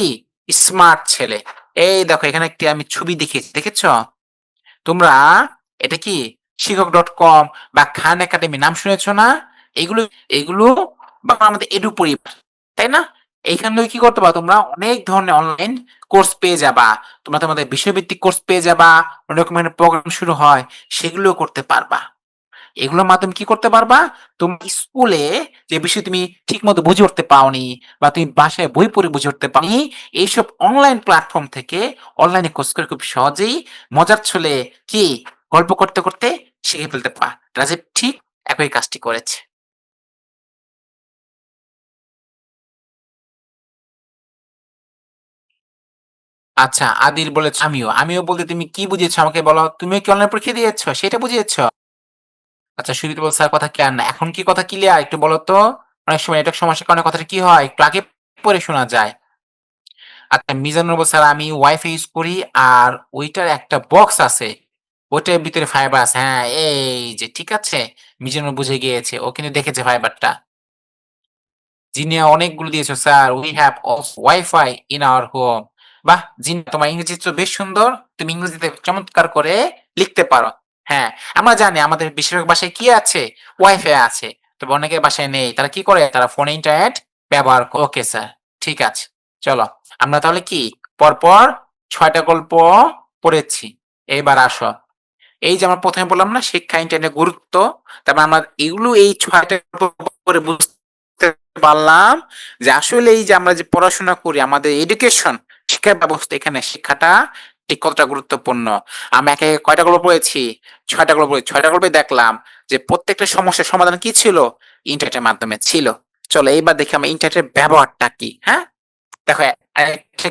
স্মার্ট ছেলে। এই দেখো এখানে একটি আমি ছবি দেখিয়েছি, দেখেছো? তোমরা এটা কি শিক্ষক.com বা খান একাডেমি নাম শুনেছো না? এগুলো এগুলো বা আমাদের এডু পরিবার, তাই না? এইখান থেকে কি করতে পারো? তোমরা অনেক ধরনের অনলাইন কোর্স পেয়ে যাবা। তোমরা তোমাদের বিষয়ভিত্তিক কোর্স পেয়ে যাবা। অনেক রকমের প্রোগ্রাম শুরু হয়, সেগুলো করতে পারবা। এগুলোর মাধ্যমে কি করতে পারবা? তুমি স্কুলে যে বিষয় তুমি ঠিক মতো বুঝে উঠতে পাওনি বা তুমি বাসায় বই পড়ে বুঝে উঠতে পাওনি, এইসব অনলাইন প্ল্যাটফর্ম থেকে অনলাইনে কোর্স করে খুব সহজেই মজার ছলে কি গল্প করতে শিখে ফেলতে পারা। রাজীব ঠিক একই কাজটি করেছে। আচ্ছা, আদিল বলেছে আমিও বলতে তুমি কি বুঝিয়েছো আমাকে বলো? তুমিও কি অনলাইন পরীক্ষা দিয়েছো? সেটা বুঝিয়েছো? আচ্ছা, সুদীপ বলছে স্যার কথা ক্লিয়ার না। এখন কি কথা ক্লিয়ার? একটু বলো তো। অনেক সময় নেটওয়ার্ক সমস্যার কারণে কথাটা কি হয়? একটু আগে পরে শোনা যায়। আচ্ছা মিজানুর বলছে, "স্যার আমি ওয়াইফাই ইউজ করি আর ওইটার একটা বক্স আছে। ওইটার ভিতরে ফাইবার আছে।" হ্যাঁ, এই যে ঠিক আছে। মিজানুর বুঝে গিয়েছে। ও কিন্তু দেখেছে ফাইবারটা। জিনিয়া অনেকগুলো দিয়েছো, "sir we have also wifi in our home." বাহ! জিনিয়া তোমার ইংরেজি তো বেশ সুন্দর। তুমি ইংরেজিতে চমৎকার করে লিখতে পারো। হ্যাঁ, আমরা জানি আমাদের বেশিরভাগ বাসায় কি আছে? ওয়াইফাই আছে। তবে অনেকের বাসায় নেই। তারা কি করে? তারা ফোনে ইন্টারনেট ব্যবহার ওকে স্যার, ঠিক আছে। চলো, আমরা তাহলে কি পরপর ৬ টা গল্প পড়েছি। এইবার আসো। এই যে আমরা ১ম এ বললাম না শিক্ষা ইন্টারনেটের গুরুত্ব। তারপর আমরা এগুলো এই ৬ টা গল্প করে বুঝতে পারলাম যে আসলে এই যে আমরা যে পড়াশোনা করি আমাদের এডুকেশন শিক্ষা ব্যবস্থা এখানে শিক্ষাটা ঠিক কতটা গুরুত্বপূর্ণ। আমরা একে, একে কয়টা গল্প পড়েছি? ৬ টা গল্প পড়েছি। ৬ টা গল্পে দেখলাম যে প্রত্যেকটা সমস্যার সমাধান কি ছিল? ইন্টারনেটের মাধ্যমে ছিল। চলো এইবার দেখি আমরা ইন্টারনেটের ব্যবহারটা কি, হ্যাঁ? দেখো আরেকটা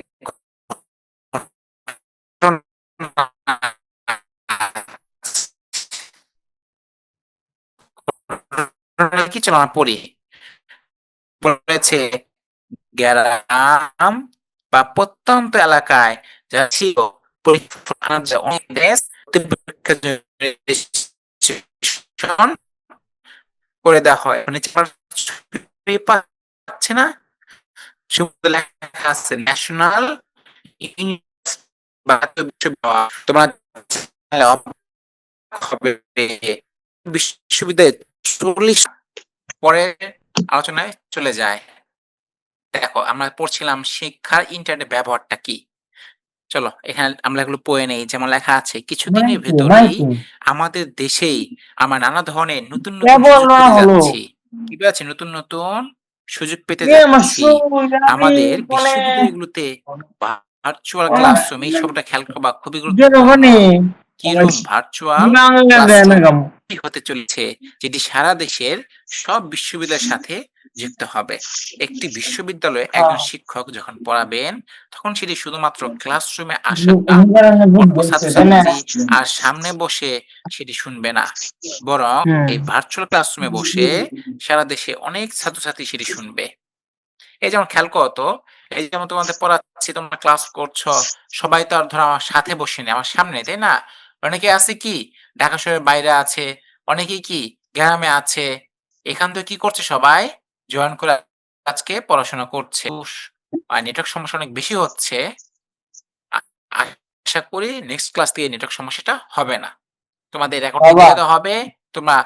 ঘটনা কি চলো আমরা পড়ি। বলেছে গ্রাম বা প্রত্যন্ত এলাকায় যারা ছিল পরীক্ষার যে অনেক দেশ পরীক্ষার জন্য registration করে দেওয়া হয়। মানে পাচ্ছে না শুধু লেখা আছে ন্যাশনাল বা তোমার হবে বিশ্ববিদ্যালয়ে ৪০ পরের আলোচনায় চলে যায়। দেখো আমরা পড়ছিলাম শিক্ষার ইন্টারনেট ব্যবহারটা কি। চলো এখানে আমরা এগুলো পড়ে নেই। যেমন লেখা আছে কিছুদিনের মাইকে ভেতরেই মাইকে আমাদের দেশেই আমরা নানা ধরনের নতুন নতুন কেবল সুযোগ না পেতে হলো যাচ্ছি। কি পেতে নতুন নতুন সুযোগ পেতে এ যাচ্ছি। মাসুদ আমি আমাদের মানে বিশ্ববিদ্যালয়গুলোতে ভার্চুয়াল ক্লাসরুম এই শব্দটা খেয়াল করবা খুবই গুরুত্বপূর্ণ। জনগণে কিরূপ ভার্চুয়াল বাংলা দেয় না ক্লাসরুম কেমন হতে চলেছে, যেটি সারা দেশের সব বিশ্ববিদ্যালয়ের সাথে যুক্ত হবে। একটি বিশ্ববিদ্যালয়ে একজন শিক্ষক যখন পড়াবেন তখন সেটি শুধুমাত্র ক্লাসরুমে আসা অল্প বলছে তাই না ছাত্রছাত্রী আর সামনে বসে সেটি শুনবে না, বরং হুম এই ভার্চুয়াল ক্লাসরুমে বসে সারা দেশে অনেক ছাত্রছাত্রী সেটি শুনবে। এই যেমন খেয়াল করো তো, এই যেমন তোমাদের পড়াচ্ছি, তোমরা ক্লাস করছো, সবাই তো আর ধরো আমার সাথে বসে নেই, আমার সামনে, তাই না? অনেকে আছে কি ঢাকা শহরের বাইরে আছে, অনেকেই কি গ্রামে আছে। এখান থেকে কি করছে সবাই? জয়েন করে আজকে পড়াশোনা করছে। আর নেটওয়ার্ক সমস্যা অনেক বেশি হচ্ছে। আ আশা করি নেক্সট ক্লাস থেকে নেটওয়ার্ক সমস্যাটা হবে না। তোমাদের রেকর্ডটি বাবা দিয়ে দেওয়া হবে। তোমরা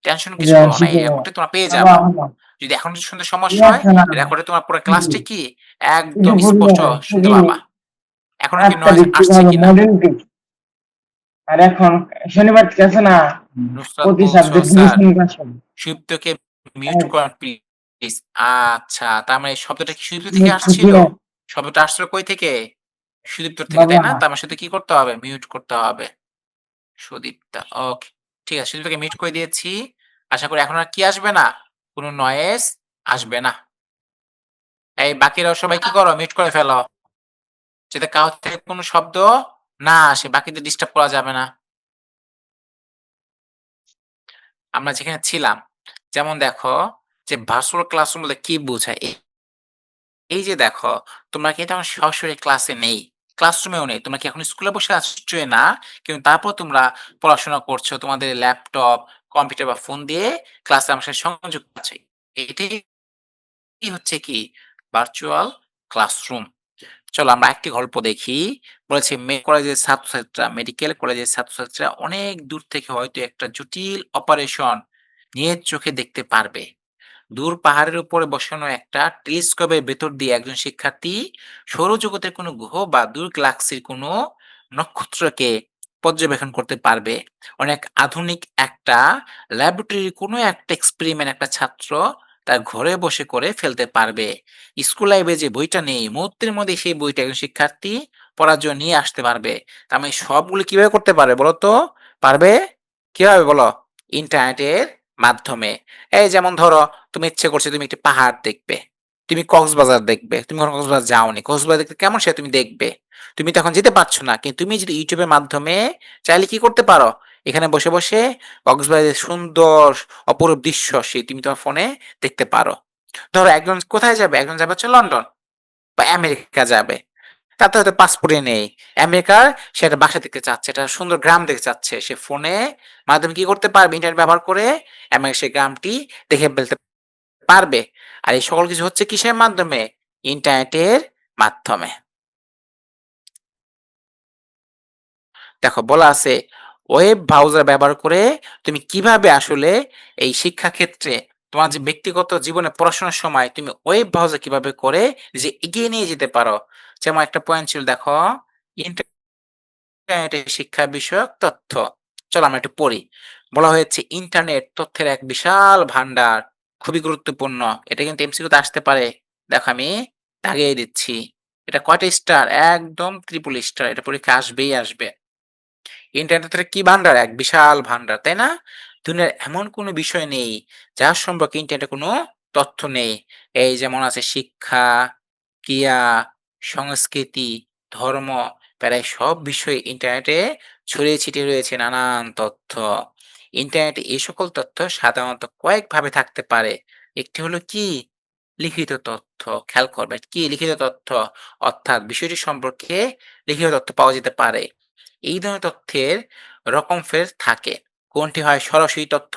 টেনশন কিছু করো না। এই শিখে রেকর্ডটি তোমরা পেয়ে বাবা যাবা। বাবা যদি এখন যদি শুনতে ঠিক সমস্যা হয়, আছে না রেকর্ডে তোমার পুরো ক্লাসটি কি এটা একদম বললে স্পষ্ট শুনতে খুবই পাবা। এখন কি রাস্তা নয়েজ দেখতে আসছে ভালো কিনা? মডেল টিপ আর এখন শনিবার থেকে আছে না নুসরাত প্রতি বলছো, সাবজেক্ট "স্যার লিসেনিং আসবে সুদীপ্তকে মিউট করেন প্লিজ।" আচ্ছা, তার মানে এই শব্দটা কি সুদীপ্ত থেকে নেট আসছিল? ছুটিয়ে শব্দটা আসছিল কই থেকে? সুদীপ্তর থেকে, তাই বাবা না? তার মানে শুধু কি করতে হবে? মিউট করতে হবে। সুদীপ্তা, ওকে। ঠিক আছে, সুদীপ্তাকে মিউট করে দিয়েছি। আশা করি এখন আর কি আসবে না? কোন নয়েজ আসবে না। এই বাকিরাও সবাই কি করো? মিউট করে ফেলো। যাতে কারো থেকে কোন শব্দ না আসে। বাকিদের ডিস্টার্ব করা যাবে না। আমরা যেখানে ছিলাম, যেমন দেখো যে ভার্চুয়াল ক্লাসরুম বলতে কি বোঝায়? এই যে দেখো, তোমরা কিন্তু এখন সরাসরি ক্লাসে নেই। ক্লাসরুমেও নেই। তোমরা কি এখন স্কুলে বসে আছো? নিশ্চয়ই না। কিন্তু তারপর তোমরা পড়াশোনা করছো। তোমাদের ল্যাপটপ, কম্পিউটার বা ফোন দিয়ে ক্লাসে আমার সাথে সংযুক্ত আছো। এটাই হচ্ছে কি ভার্চুয়াল ক্লাসরুম। চলো আমরা একটি গল্প দেখি। বলেছে কলেজের ছাত্রছাত্রীরা, মেডিকেল কলেজের ছাত্রছাত্রীরা অনেক দূর থেকে হয়তো একটা জটিল অপারেশন নিজের চোখে দেখতে পারবে। দূর পাহাড়ের উপরে বসানো একটা টেলিস্কোপের ভেতর দিয়ে একজন শিক্ষার্থী সৌরজগতের কোনো গ্রহ বা দূর গ্যালাক্সির কোনো নক্ষত্রকে পর্যবেক্ষণ করতে পারবে। অনেক আধুনিক একটা ল্যাবরেটরির কোনো একটা এক্সপেরিমেন্ট একটা ছাত্র তার ঘরে বসে করে ফেলতে পারবে। স্কুল লাইব্রেরি যে বইটা নেই, মুহূর্তের মধ্যে সেই বইটা একজন শিক্ষার্থী পড়ার জন্য নিয়ে আসতে পারবে। তার মানে সবগুলো কিভাবে করতে পারবে বলো তো? পারবে কিভাবে বলো? ইন্টারনেটের মাধ্যমে। এই যেমন ধরো তুমি ইচ্ছে করছে তুমি একটি পাহাড় দেখবে। তুমি কক্সবাজার দেখবে। তুমি কখনো কক্সবাজার যাওনি। কক্সবাজার দেখতে কেমন সেটা তুমি দেখবে। তুমি তো এখন যেতে পারছো না। কিন্তু তুমি যদি YouTube এর মাধ্যমে চাইলে কি করতে পারো? এখানে বসে, বসে কক্সবাজারের সুন্দর অপরূপ দৃশ্য তুমি তোমার ফোনে দেখতে পারো। ধরো একজন কোথায় যাবে? একজন যাবে হচ্ছে লন্ডন বা আমেরিকা যাবে। তাতে হয়তো পাসপোর্টে নেই। আমেরিকার সে একটা বাসা দেখতে চাচ্ছে, একটা সুন্দর গ্রাম দেখতে চাচ্ছে। সে ফোনে মাধ্যমে কি করতে পারবে? ইন্টারনেট ব্যবহার করে আমেরিকার সেই গ্রামটি দেখে ফেলতে পারবে। আর এই সকল কিছু হচ্ছে কিসের মাধ্যমে? ইন্টারনেটের মাধ্যমে। দেখো বলা আছে ওয়েব ব্রাউজার ব্যবহার করে তুমি কিভাবে আসলে এই শিক্ষাক্ষেত্রে তোমার যে ব্যক্তিগত জীবনে পড়াশোনার সময় তুমি ওয়েব ব্রাউজার কিভাবে করে যে এগিয়ে নিয়ে যেতে পারো। যেমন একটা পয়েন্ট ছিল দেখো, ইন্টারনেটে শিক্ষা বিষয়ক তথ্য। চলো আমরা একটু পড়ি। বলা হয়েছে ইন্টারনেট তথ্যের এক বিশাল ভান্ডার, খুবই গুরুত্বপূর্ণ। এটা কিন্তু এমসিকিউ তে আসতে পারে। দেখো আমি দাগিয়ে দিচ্ছি। এটা কয়টা স্টার? একদম ট্রিপল স্টার। এটা পরীক্ষায় আসবেই আসবে। ইন্টারনেটের কি ভান্ডার? এক বিশাল ভান্ডার, তাই না? দুনিয়ার এমন কোনো বিষয় নেই যার সম্পর্কে ইন্টারনেটে কোনো তথ্য নেই। এই যেমন আছে শিক্ষা, ক্রিয়া, সংস্কৃতি, ধর্ম, প্রায় সব বিষয়ে ইন্টারনেটে ছড়িয়ে ছিটিয়ে রয়েছে নানান তথ্য। ইন্টারনেটে এই সকল তথ্য সাধারণত কয়েকভাবে থাকতে পারে। একটি হলো কি? লিখিত তথ্য। খেয়াল করবে কি লিখিত তথ্য? অর্থাৎ বিষয়টি সম্পর্কে লিখিত তথ্য পাওয়া যেতে পারে। এই ধরনের তথ্যের রকম ফের থাকে। কোনটি হয় সরাসরি তথ্য,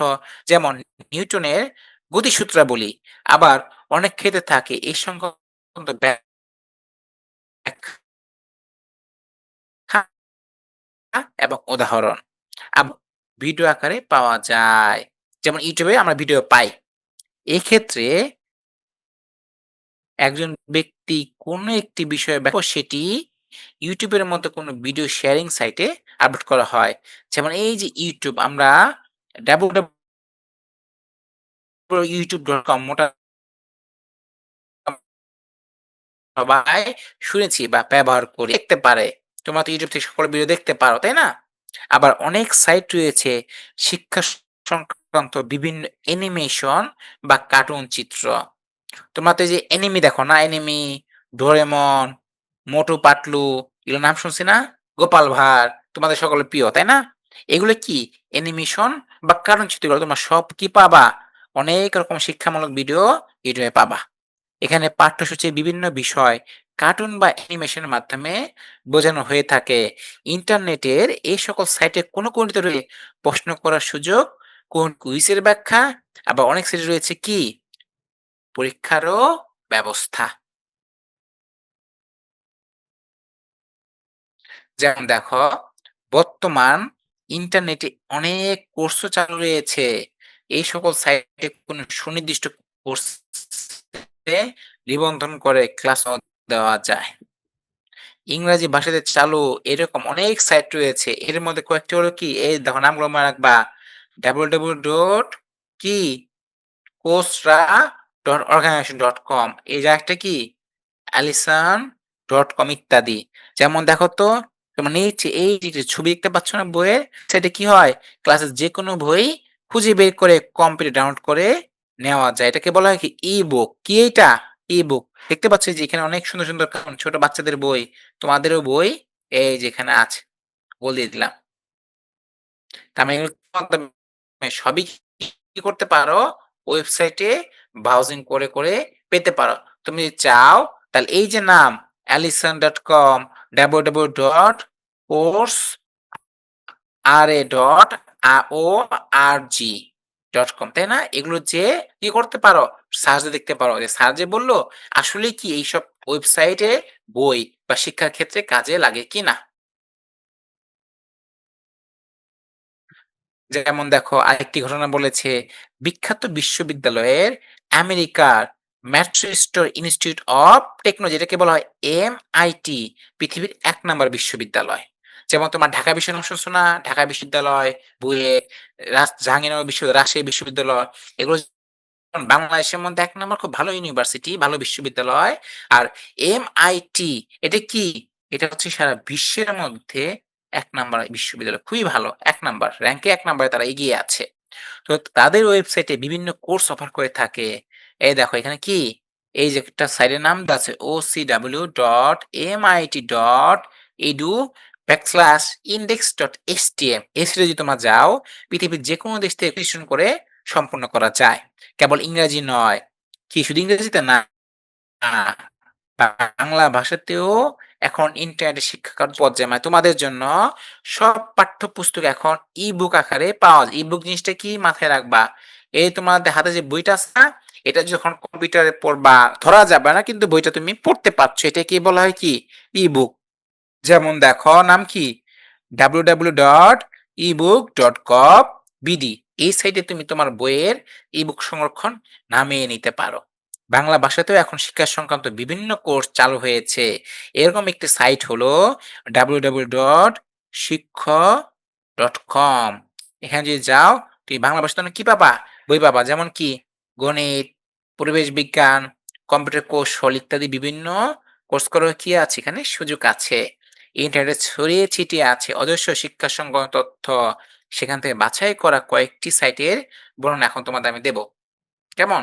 যেমন নিউটনের গতিসূত্রাবলী। আবার অনেক ক্ষেত্রে থাকে এই সংক্রান্ত ব্যাখ্যা এবং উদাহরণ। ভিডিও আকারে পাওয়া যায়। যেমন ইউটিউবে আমরা ভিডিও পাই। এক্ষেত্রে একজন ব্যক্তি কোনো একটি বিষয়ে সেটি ইউটিউবের মতো কোনো ভিডিও শেয়ারিং সাইটে আপলোড করা হয়। যেমন এই যে ইউটিউব, আমরা www.youtube.com মোটামুটি সবাই শুনেছি বা ব্যবহার করি, দেখতে পারে। তোমরা তো ইউটিউব থেকে সকল ভিডিও দেখতে পারো, তাই না? আবার অনেক সাইট রয়েছে শিক্ষা সংক্রান্ত বিভিন্ন অ্যানিমেশন বা কার্টুন চিত্র। তোমরা তো এই যে অ্যানিমি দেখো না? অ্যানিমি, ডোরেমন, মোটু পাতলু, এগুলোর নাম শুনছি না? গোপাল ভাঁড় তোমাদের সকলের প্রিয়, তাই না? এগুলো কি? অ্যানিমেশন বা কার্টুন চিত্রগুলো তোমরা সব কি পাবা? অনেক রকম শিক্ষামূলক ভিডিও ইউটিউবে পাবা। এখানে পাঠ্যসূচির বিভিন্ন বিষয় কার্টুন বা অ্যানিমেশনের মাধ্যমে বোঝানো হয়ে থাকে। ইন্টারনেটের এই সকল সাইটে কোনটিতে রয়েছে প্রশ্ন করার সুযোগ, কোন কুইজের ব্যাখ্যা, আবার অনেক সাইটে রয়েছে কি? পরীক্ষারও ব্যবস্থা। যেমন দেখো, বর্তমান ইন্টারনেটে অনেক কোর্সও চালু রয়েছে। এই সকল সাইটে কোনো সুনির্দিষ্ট কোর্সে নিবন্ধন করে ক্লাসও দেওয়া যায়। ইংরেজি ভাষাতে চালু এরকম অনেক সাইট রয়েছে। এর মধ্যে কয়েকটি হলো কি? এই দেখো নামগুলো মনে রাখবা। www. কি? coursera.organization.com, এই যে আরেকটা কি? alison.com ইত্যাদি। যেমন দেখো তো, যেমন এই যে ছবি দেখতে পাচ্ছ না বইয়ের? সেটা কি হয়? ক্লাসের যেকোনো বই খুঁজে বের করে কম্পিউটারে ডাউনলোড করে নেওয়া যায়। এটাকে বলা হয় কি? ই-বুক। কি এইটা? ই-বুক। দেখতে পাচ্ছ যে এখানে অনেক সুন্দর, সুন্দর ছোট বাচ্চাদের বই, তোমাদেরও বই এই যে এখানে আছে। বলে দিলাম। তার মানে এগুলোর মাধ্যমে সবই কি করতে পারো? ওয়েবসাইটে ব্রাউজিং করে পেতে পারো। তুমি যদি চাও তাহলে এই যে নাম alison.com, www.courseara.org.com, তাই না? এগুলো যেয়ে কি করতে পারো? সার্চ দিয়ে দেখতে পারো। যে স্যার যে বলল আসলেই কি এইসব ওয়েবসাইটে বই বা শিক্ষার ক্ষেত্রে কাজে লাগে কিনা? যেমন দেখো আরেকটি ঘটনা বলেছে, বিখ্যাত বিশ্ববিদ্যালয়ের আমেরিকার ম্যাসাচুসেটস ইনস্টিটিউট অফ টেকনোলজি, এটাকে বলা হয় MIT, পৃথিবীর ১ নাম্বার বিশ্ববিদ্যালয়। যেমন তোমার ঢাকা বিশ্ববিদ্যালয় শুনছো না? ঢাকা বিশ্ববিদ্যালয়, বুয়েট, জাহাঙ্গীরনগর বিশ্ববিদ্যালয়, রাজশাহী বিশ্ববিদ্যালয়, এগুলো বাংলাদেশের মধ্যে ১ নাম্বার খুব ভালো ইউনিভার্সিটি, ভালো বিশ্ববিদ্যালয়। আর MIT এটা কি? এটা হচ্ছে সারা বিশ্বের মধ্যে ১ নাম্বার বিশ্ববিদ্যালয়। খুবই ভালো। ১ নাম্বার। র‍্যাংকে ১ নাম্বারে তারা এগিয়ে আছে। তো তাদের ওয়েবসাইটে বিভিন্ন কোর্স অফার করে থাকে। এই দেখো এখানে কি? এই যে একটা সাইটের নাম দেওয়া আছে ocw.mit.edu/index.htm। এই সাইটে যদি তোমরা যাও, পৃথিবীর যেকোনো দেশ থেকে রেজিস্ট্রেশন করে সম্পূর্ণ করা যায়। কেবল ইংরেজি নয়। কি শুধু ইংরেজিতে না, বাংলা ভাষাতেও এখন ইন্টারনেটে শিক্ষার পর্যায়ে মানে তোমাদের জন্য সব পাঠ্যপুস্তক এখন ই-বুক আকারে পাওয়া যায়। ই-বুক জিনিসটা কি মাথায় রাখবা। এই তোমাদের হাতে যে বইটা আছে না, এটা যখন কম্পিউটারে পড়বা ধরা যাবে না কিন্তু বইটা তুমি পড়তে পারছো। এটা কি বলা হয় কি? ই-বুক। যেমন দেখো নাম কি? www.ebook.gov.bd এই সাইটে তুমি তোমার বইয়ের ই-বুক সংরক্ষণ নামিয়ে নিতে পারো। বাংলা ভাষাতেও এখন শিক্ষা সংক্রান্ত বিভিন্ন কোর্স চালু হয়েছে। এরকম একটি সাইট হলো www.শিক্ষ.com। এখানে যদি যাও তুমি বাংলা ভাষাতে কি পাবা? বই পাবা। যেমন কি? গণিত, পরিবেশ বিজ্ঞান, কম্পিউটার কৌশল ইত্যাদি বিভিন্ন কোর্স করার কি আছে এখানে সুযোগ আছে। ইন্টারনেটে ছড়িয়ে ছিটিয়ে আছে অজস্র শিক্ষা সংক্রান্ত তথ্য। সেখান থেকে বাছাই করা কয়েকটি সাইটের বর্ণনা এখন তোমাদের আমি দেব। কেমন?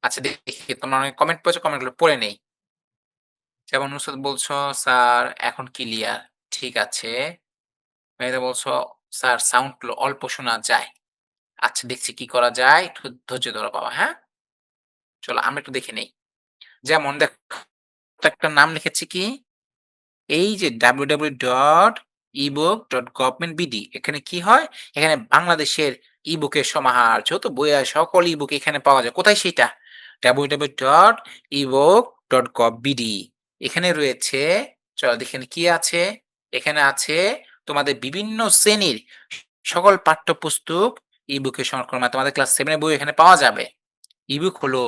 আচ্ছা দেখি তোমরা অনেক কমেন্ট করেছো, কমেন্টগুলো পড়ে নেই। যেমন নুসরাত বলছো, "স্যার এখন ক্লিয়ার।" ঠিক আছে। মেহেদা বলছো, "স্যার সাউন্ড অল্প শোনা যায়।" আচ্ছা দেখছি কি করা যায়। একটু ধৈর্য ধরো বাবা, হ্যাঁ? চলো আমরা একটু দেখে নেই। যেমন দেখো একটা নাম লিখেছি কি? এই যে www.ebook.government.bd এখানে কি হয়? এখানে বাংলাদেশের ই-বুকের সমাহার। যত বই আছে সকল ই-বুক এখানে পাওয়া যায়। কোথায় সেইটা? www.ebook.gov.bd এখানে রয়েছে চলো দেখি এখানে কি আছে? এখানে আছে তোমাদের বিভিন্ন শ্রেণীর সকল পাঠ্যপুস্তক ই-বুকে সংরক্ষণ মানে তোমাদের ক্লাস 7 এর বই এখানে পাওয়া যাবে। ইবুক হলো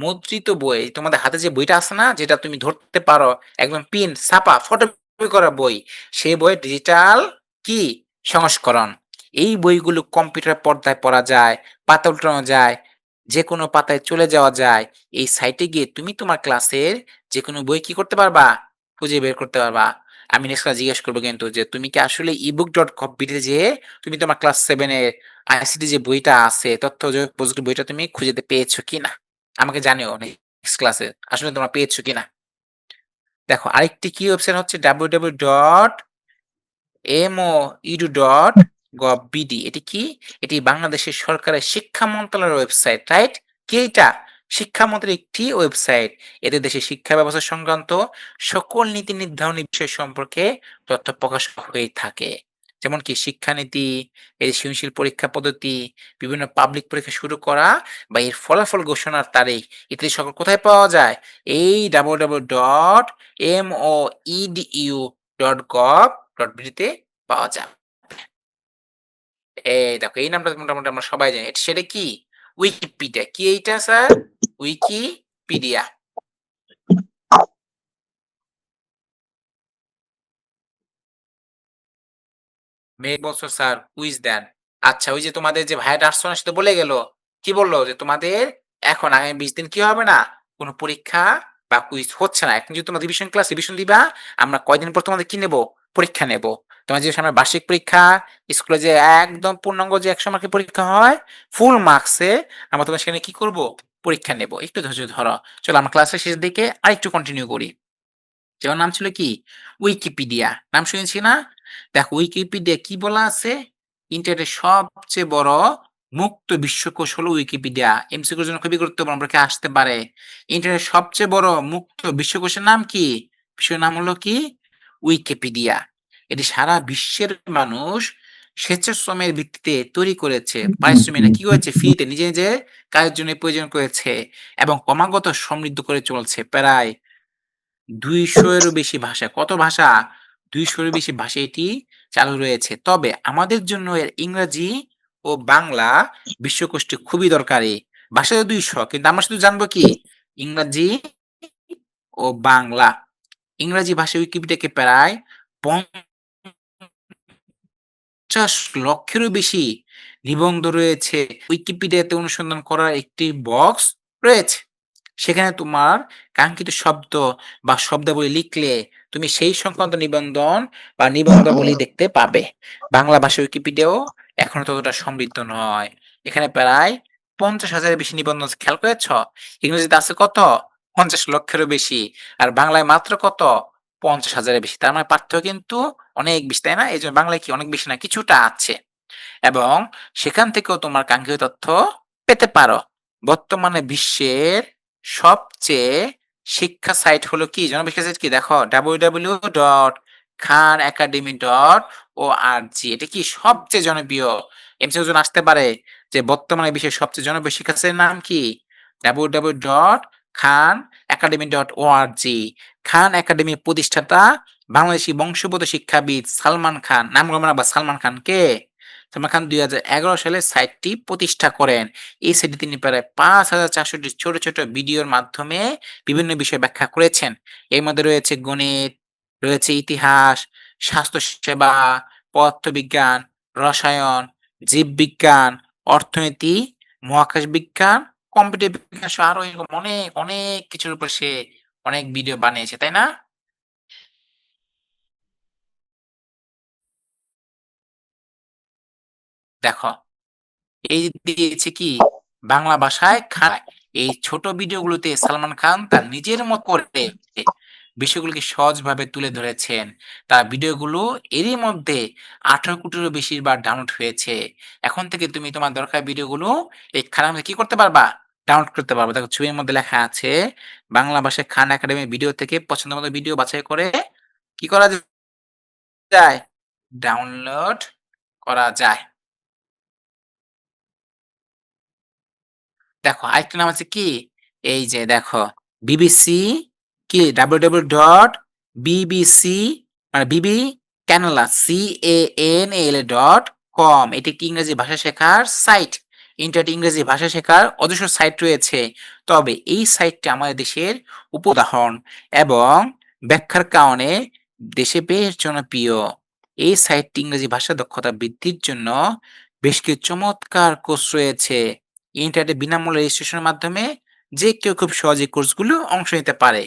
মুদ্রিত বই। তোমাদের হাতে যে বইটা আছে না? যেটা তুমি ধরতে পারো একদম প্রিন্ট, ছাপা, ফটোকপি করা বই। সেই বইয়ের ডিজিটাল কি? সংস্করণ। এই বইগুলো কম্পিউটার পর্দায় পড়া যায়, পাতা উল্টানো যায়, যেকোনো পাতায় চলে যাওয়া যায়। এই সাইটে গিয়ে তুমি তোমার ক্লাসের যেকোনো বই কি করতে পারবা? খুঁজে বের করতে পারবা। আমি নেক্সট ক্লাস জিজ্ঞেস করব কিন্তু যে তুমি কি আসলে ebook.gov.bd তে যেয়ে তুমি তোমার ক্লাস 7 এর আইসিটি যে বইটা আছে, তথ্য যোগাযোগ প্রযুক্তি বইটা তুমি খুঁজে পেয়েছো কিনা? আমাকে জানিও নেক্সট ক্লাসে আসলে তোমরা পেয়েছো কিনা? দেখো আরেকটি কি ওয়েবসাইট হচ্ছে www.moedu.gov.bd এটি কি? এটি বাংলাদেশের সরকারের শিক্ষা মন্ত্রণালয়ের ওয়েবসাইট, রাইট? কি এইটা? শিক্ষামন্ত্রীর একটি ওয়েবসাইট। এতে দেশের শিক্ষা ব্যবস্থা সংক্রান্ত সকল নীতি নির্ধারণী বিষয় সম্পর্কে তথ্য প্রকাশ হয়ে থাকে। যেমন কি শিক্ষানীতি, এই সৃজনশীল পরীক্ষা পদ্ধতি, বিভিন্ন পাবলিক পরীক্ষা শুরু করা বা এর ফলাফল ঘোষণার তারিখ ইত্যাদি সকল কোথায় পাওয়া যায়? এই www.moedu.gov.bd তে পাওয়া যায়। এই দেখো এই নামটা মোটামুটি আমরা সবাই জানি। সেটা কি? উইকিপিডিয়া। কি এইটা স্যার? উইকিপিডিয়া। মেঘ বলছো স্যার কুইজ দেন। আচ্ছা ওই যে তোমাদের যে ভাইয়াটা আসছো না সে তো বলে গেল। কি বললো? যে তোমাদের এখন আগামী 20 দিন কি হবে না? কোনো পরীক্ষা বা কুইজ হচ্ছে না। এখন যদি তোমরা রিভিশন ক্লাস রিভিশন দিবা, আমরা কয়দিন পর তোমাদের কি নেব? পরীক্ষা নেব। তোমার যে সামনে বার্ষিক পরীক্ষা, স্কুলে যে একদম পূর্ণাঙ্গ যে 100 মার্কের পরীক্ষা হয়, ফুল মার্কসে আমরা তোমার সেখানে কি করব? পরীক্ষা নেব। একটু ধৈর্য ধরো। চলো আমরা ক্লাসের শেষের দিকে আরেকটু কন্টিনিউ করি। যেমন নাম ছিল কি? উইকিপিডিয়া। নাম শুনেছি না? দেখো উইকিপিডিয়া কি বলা আছে? ইন্টারনেটের সবচেয়ে বড় মুক্ত বিশ্বকোষ হলো উইকিপিডিয়া। এমসিকিউর জন্য খুবই গুরুত্বপূর্ণ পরীক্ষায় আসতে পারে। ইন্টারনেটের সবচেয়ে বড় মুক্ত বিশ্বকোষের নাম কি? বিশ্বের নাম হলো কি? উইকিপিডিয়া। এটি সারা বিশ্বের মানুষ স্বেচ্ছাশ্রমের ভিত্তিতে তৈরি করেছে। পারিশ্রমিক না কি করেছে? ফ্রিতে নিজে, নিজে কাজের জন্য প্রয়োজন করেছে এবং ক্রমাগত সমৃদ্ধ করে চলছে। প্রায় ২০০ এরও বেশি ভাষা। কত ভাষা? ২০০ এরও বেশি ভাষায় এটি চালু রয়েছে। তবে আমাদের জন্য এর ইংরেজি ও বাংলা বিশ্বকোষটি খুবই দরকারি। ভাষা তো ২০০ কিন্তু আমরা শুধু জানবো কি? ইংরাজি ও বাংলা। ইংরেজি ভাষায় উইকিপিডিয়াকে প্রায় ৫০ লক্ষেরও বেশি নিবন্ধ রয়েছে। উইকিপিডিয়াতে অনুসন্ধান করার একটি বক্স রয়েছে। সেখানে তোমার কাঙ্ক্ষিত শব্দ বা শব্দাবলী লিখলে তুমি সেই সংক্রান্ত নিবন্ধন বা নিবন্ধাবলী দেখতে পাবে। বাংলা ভাষা উইকিপিডিয়াও এখনো ততটা সমৃদ্ধ নয়। এখানে প্রায় ৫০,০০০ এর বেশি নিবন্ধন আছে। খেয়াল করেছ? ইংরেজিতে আছে কত? ৫০ লক্ষেরও বেশি। আর বাংলায় মাত্র কত? ৫০,০০০ এর বেশি। তার মানে পার্থক্য কিন্তু অনেক বেশি, তাই না? এইজন্য বাংলায় কি অনেক বেশি না, কিছুটা আছে। এবং সেখান থেকেও তোমার কাঙ্ক্ষিত তথ্য পেতে পারো। বর্তমানে বিশ্বের সবচেয়ে শিক্ষা সাইট হলো কি? জনশিক্ষা সাইট কি? দেখো www.khanacademy.org এটা কি সবচেয়ে জনপ্রিয়? এমসিকিউ এর জন্য আসতে পারে যে বর্তমানে বিশ্বের সবচেয়ে জনপ্রিয় শিক্ষা সাইটের নাম কি? www.khanacademy.org খান একাডেমির প্রতিষ্ঠাতা বাংলাদেশী বংশোদ্ভূত শিক্ষাবিদ সালমান খান। নাম গমন আবার সালমান খান কে? সালমান খান ২০১১ সালে সাইটটি প্রতিষ্ঠা করেন। এই সাইটে তিনি প্রায় ৫,৪০০ টি ছোট, ছোট ভিডিওর মাধ্যমে বিভিন্ন বিষয় ব্যাখ্যা করেছেন। এর মধ্যে রয়েছে গণিত, রয়েছে ইতিহাস, স্বাস্থ্যসেবা, পদার্থবিজ্ঞান, রসায়ন, জীববিজ্ঞান, অর্থনীতি, মহাকাশ বিজ্ঞান, কম্পিউটার বিজ্ঞান সহ আরো এরকম অনেক, অনেক কিছুর উপর সে অনেক ভিডিও বানিয়েছে, তাই না? দেখো এই যে দিয়েছে কি বাংলা ভাষায় এই ছোট ভিডিওগুলোতে সালমান খান তার নিজের মত করে বিষয়গুলোকে সহজভাবে তুলে ধরেছেন। তার ভিডিওগুলো এরই মধ্যে ১৮ কোটিরও বেশি বার ডাউনলোড হয়েছে। এখন থেকে তুমি তোমার দরকার ভিডিওগুলো এই খানের মধ্যে কি করতে পারবা? ডাউনলোড করতে পারবা। দেখো ছবির মধ্যে লেখা আছে বাংলা ভাষায় খান একাডেমির ভিডিও থেকে পছন্দ মতো ভিডিও বাছাই করে কি করা যায়? ডাউনলোড করা যায়। দেখো আরেকটা নাম আছে কি? এই যে দেখো বিবিসি কি www.bbc মানে বিবি ক্যানালা CANAL.com এটি একটি ইংরেজি ভাষা শেখার সাইট। ইন্টারনেটে ইংরেজি ভাষা শেখার অজস্র সাইট রয়েছে। তবে এই সাইটটি আমাদের দেশের উদাহরণ এবং ব্যাখ্যার কারণে দেশে বেশ জনপ্রিয়। এই সাইটটি ইংরেজি ভাষা দক্ষতা বৃদ্ধির জন্য বেশ কিছু চমৎকার কোর্স রয়েছে। ইন্টারনেটে বিনামূল্যে রেজিস্ট্রেশনের মাধ্যমে যে কেউ খুব সহজে কোর্সগুলো অংশ নিতে পারে।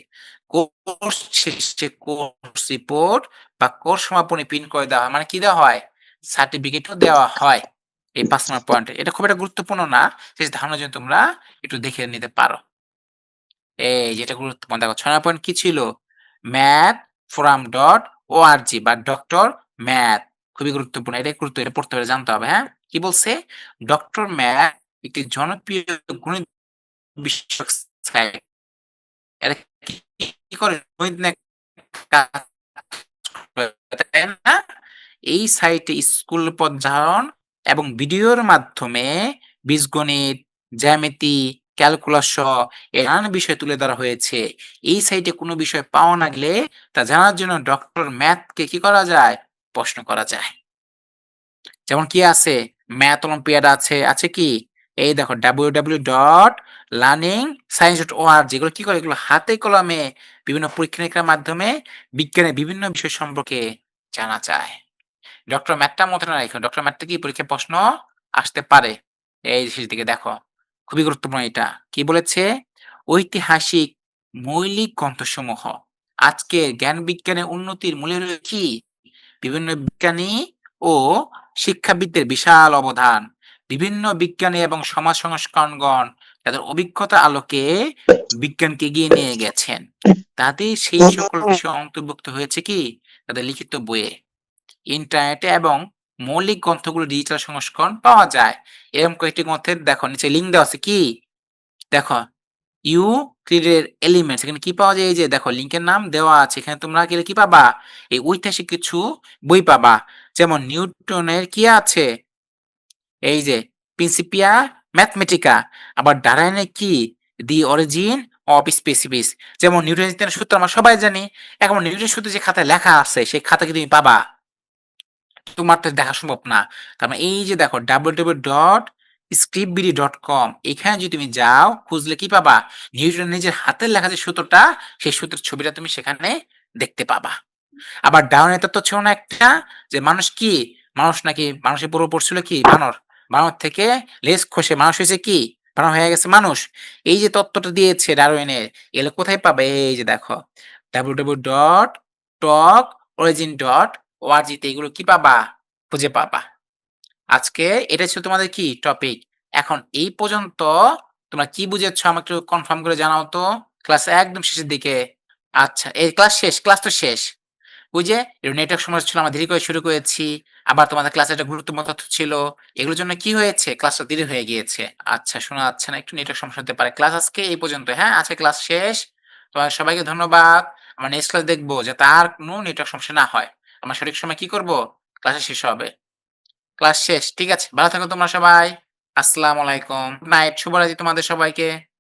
কোর্স শেষে কোর্স রিপোর্ট বা কোর্স সমাপনী প্রিন্ট করে দেওয়া হয়। মানে কি দেওয়া হয়? সার্টিফিকেটও দেওয়া হয়। এই ৫ নম্বর পয়েন্টে। এটা খুব একটা গুরুত্বপূর্ণ না। জাস্ট ধারণার জন্য তোমরা একটু দেখে নিতে পারো। এই যেটা গুরুত্বপূর্ণ দেখো ৬ নম্বর পয়েন্ট কি ছিল? mathforum.org বা ডক্টর ম্যাথ। খুবই গুরুত্বপূর্ণ। এটা পড়তে হবে, জানতে হবে, হ্যাঁ? কি বলছে? ডক্টর ম্যাথ একটি জনপ্রিয় গণিত বিষয়ক সাইট। এরা কি করে? গণিত নিয়ে কাজ করে, তাই না? এই সাইটে স্কুল পর্যায়ন এবং ভিডিওর মাধ্যমে বীজগণিত, জ্যামিতি, ক্যালকুলাস সহ নানান বিষয় তুলে ধরা হয়েছে। এই সাইটে কোনো বিষয় পাওয়া না গেলে তা জানার জন্য ডক্টর ম্যাথকে কি করা যায়? প্রশ্ন করা যায়। যেমন কি আছে? ম্যাথ অলিম্পিয়াড আছে। আছে কি? এই দেখো www.learningscience.org এগুলো কি করে? এগুলো হাতে কলমে বিভিন্ন পরীক্ষা-নিরীক্ষার মাধ্যমে বিজ্ঞানের বিভিন্ন বিষয় সম্পর্কে জানা যায়। ডক্টর ম্যাথটা মনে রাইখো। ডক্টর ম্যাথটা কি পরীক্ষায় প্রশ্ন আসতে পারে। এই শেষ দিকে দেখো। খুবই গুরুত্বপূর্ণ এটা। কি বলেছে? ঐতিহাসিক মৌলিক গ্রন্থসমূহ আজকের জ্ঞান বিজ্ঞানের উন্নতির মূলে রয়েছে কি? বিভিন্ন বিজ্ঞানী ও শিক্ষাবিদদের বিশাল অবদান। বিভিন্ন বিজ্ঞানী এবং সমাজ সংস্করণগণ তাদের অভিজ্ঞতার আলোকে বিজ্ঞানকে এগিয়ে নিয়ে গেছেন। তাদের সেই সকল বিষয় অন্তর্ভুক্ত হয়েছে কি? তাদের লিখিত বইয়ে। ইন্টারনেটে এবং মৌলিক গ্রন্থগুলো ডিজিটাল সংস্করণ পাওয়া যায়। এরকম কয়েকটি গ্রন্থের দেখো নিচে লিঙ্ক দেওয়া আছে কি? দেখো ইউক্লিডের এলিমেন্টস এখানে কি পাওয়া যায়? এই যে দেখো লিংকের নাম দেওয়া আছে। এখানে তোমরা গেলে কি পাবা? এই ঐতিহাসিক কিছু বই পাবা। যেমন নিউটনের কি আছে? এই যে প্রিন্সিপিয়া ম্যাথমেটিকা। আবার ডারউইনের কি? দি অরিজিন অফ স্পেসিস। যেমন নিউটনের সূত্র আমরা সবাই জানি। এখন নিউটনের সূত্র যে খাতায় লেখা আছে সেই খাতা কি তুমি পাবা? তোমার তো দেখা সম্ভব না। তার মানে এই যে দেখো www.scriptbd.com এখানে যদি তুমি যাও খুঁজলে কি পাবা? নিউটনের নিজের হাতের লেখা যে সূত্রটা সেই সূত্রের ছবিটা তুমি সেখানে দেখতে পাবা। আবার ডারউইনের তত্ত্ব ছিল না একটা যে মানুষ কি? মানুষ নাকি মানুষের পূর্বপুরুষ ছিল কি? বানর। বানর থেকে লেজ খসে মানুষ হয়েছে কি? বানর হয়ে গেছে মানুষ। এই যে তত্ত্বটা দিয়েছে ডারউইনের এগুলো কোথায় পাবে? এই যে দেখো www.talkorigin.org তে এগুলো কি পাবা? খুঁজে পাবা। আজকে এটা ছিল তোমাদের কি টপিক। এখন এই পর্যন্ত তোমরা কি বুঝেছ আমাকে একটু কনফার্ম করে জানাও তো। ক্লাস একদম শেষের দিকে। আচ্ছা, এই ক্লাস শেষ, ক্লাস তো শেষ। ওই যে নেটওয়ার্ক সমস্যা ছিল আমরা দেরি করে শুরু করেছি। আবার তোমাদের ক্লাসে একটা গুরুত্বপূর্ণ তথ্য ছিল। এগুলোর জন্য কি হয়েছে? ক্লাসটা দেরি হয়ে গিয়েছে। আচ্ছা শোনা যাচ্ছে না, একটু নেটওয়ার্ক সমস্যা হতে পারে। ক্লাস আজকে এই পর্যন্ত, হ্যাঁ? আজকে ক্লাস শেষ। তোমাদের সবাইকে ধন্যবাদ। আমরা নেক্সট ক্লাস দেখব যাতে আর কোনো নেটওয়ার্ক সমস্যা না হয়। আমরা সঠিক সময়ে কি করব? ক্লাসে শেষ হবে। ক্লাস শেষ। ঠিক আছে। ভালো থাকো তোমরা সবাই। আসসালামু আলাইকুম। Good night. শুভরাত্রি তোমাদের সবাইকে।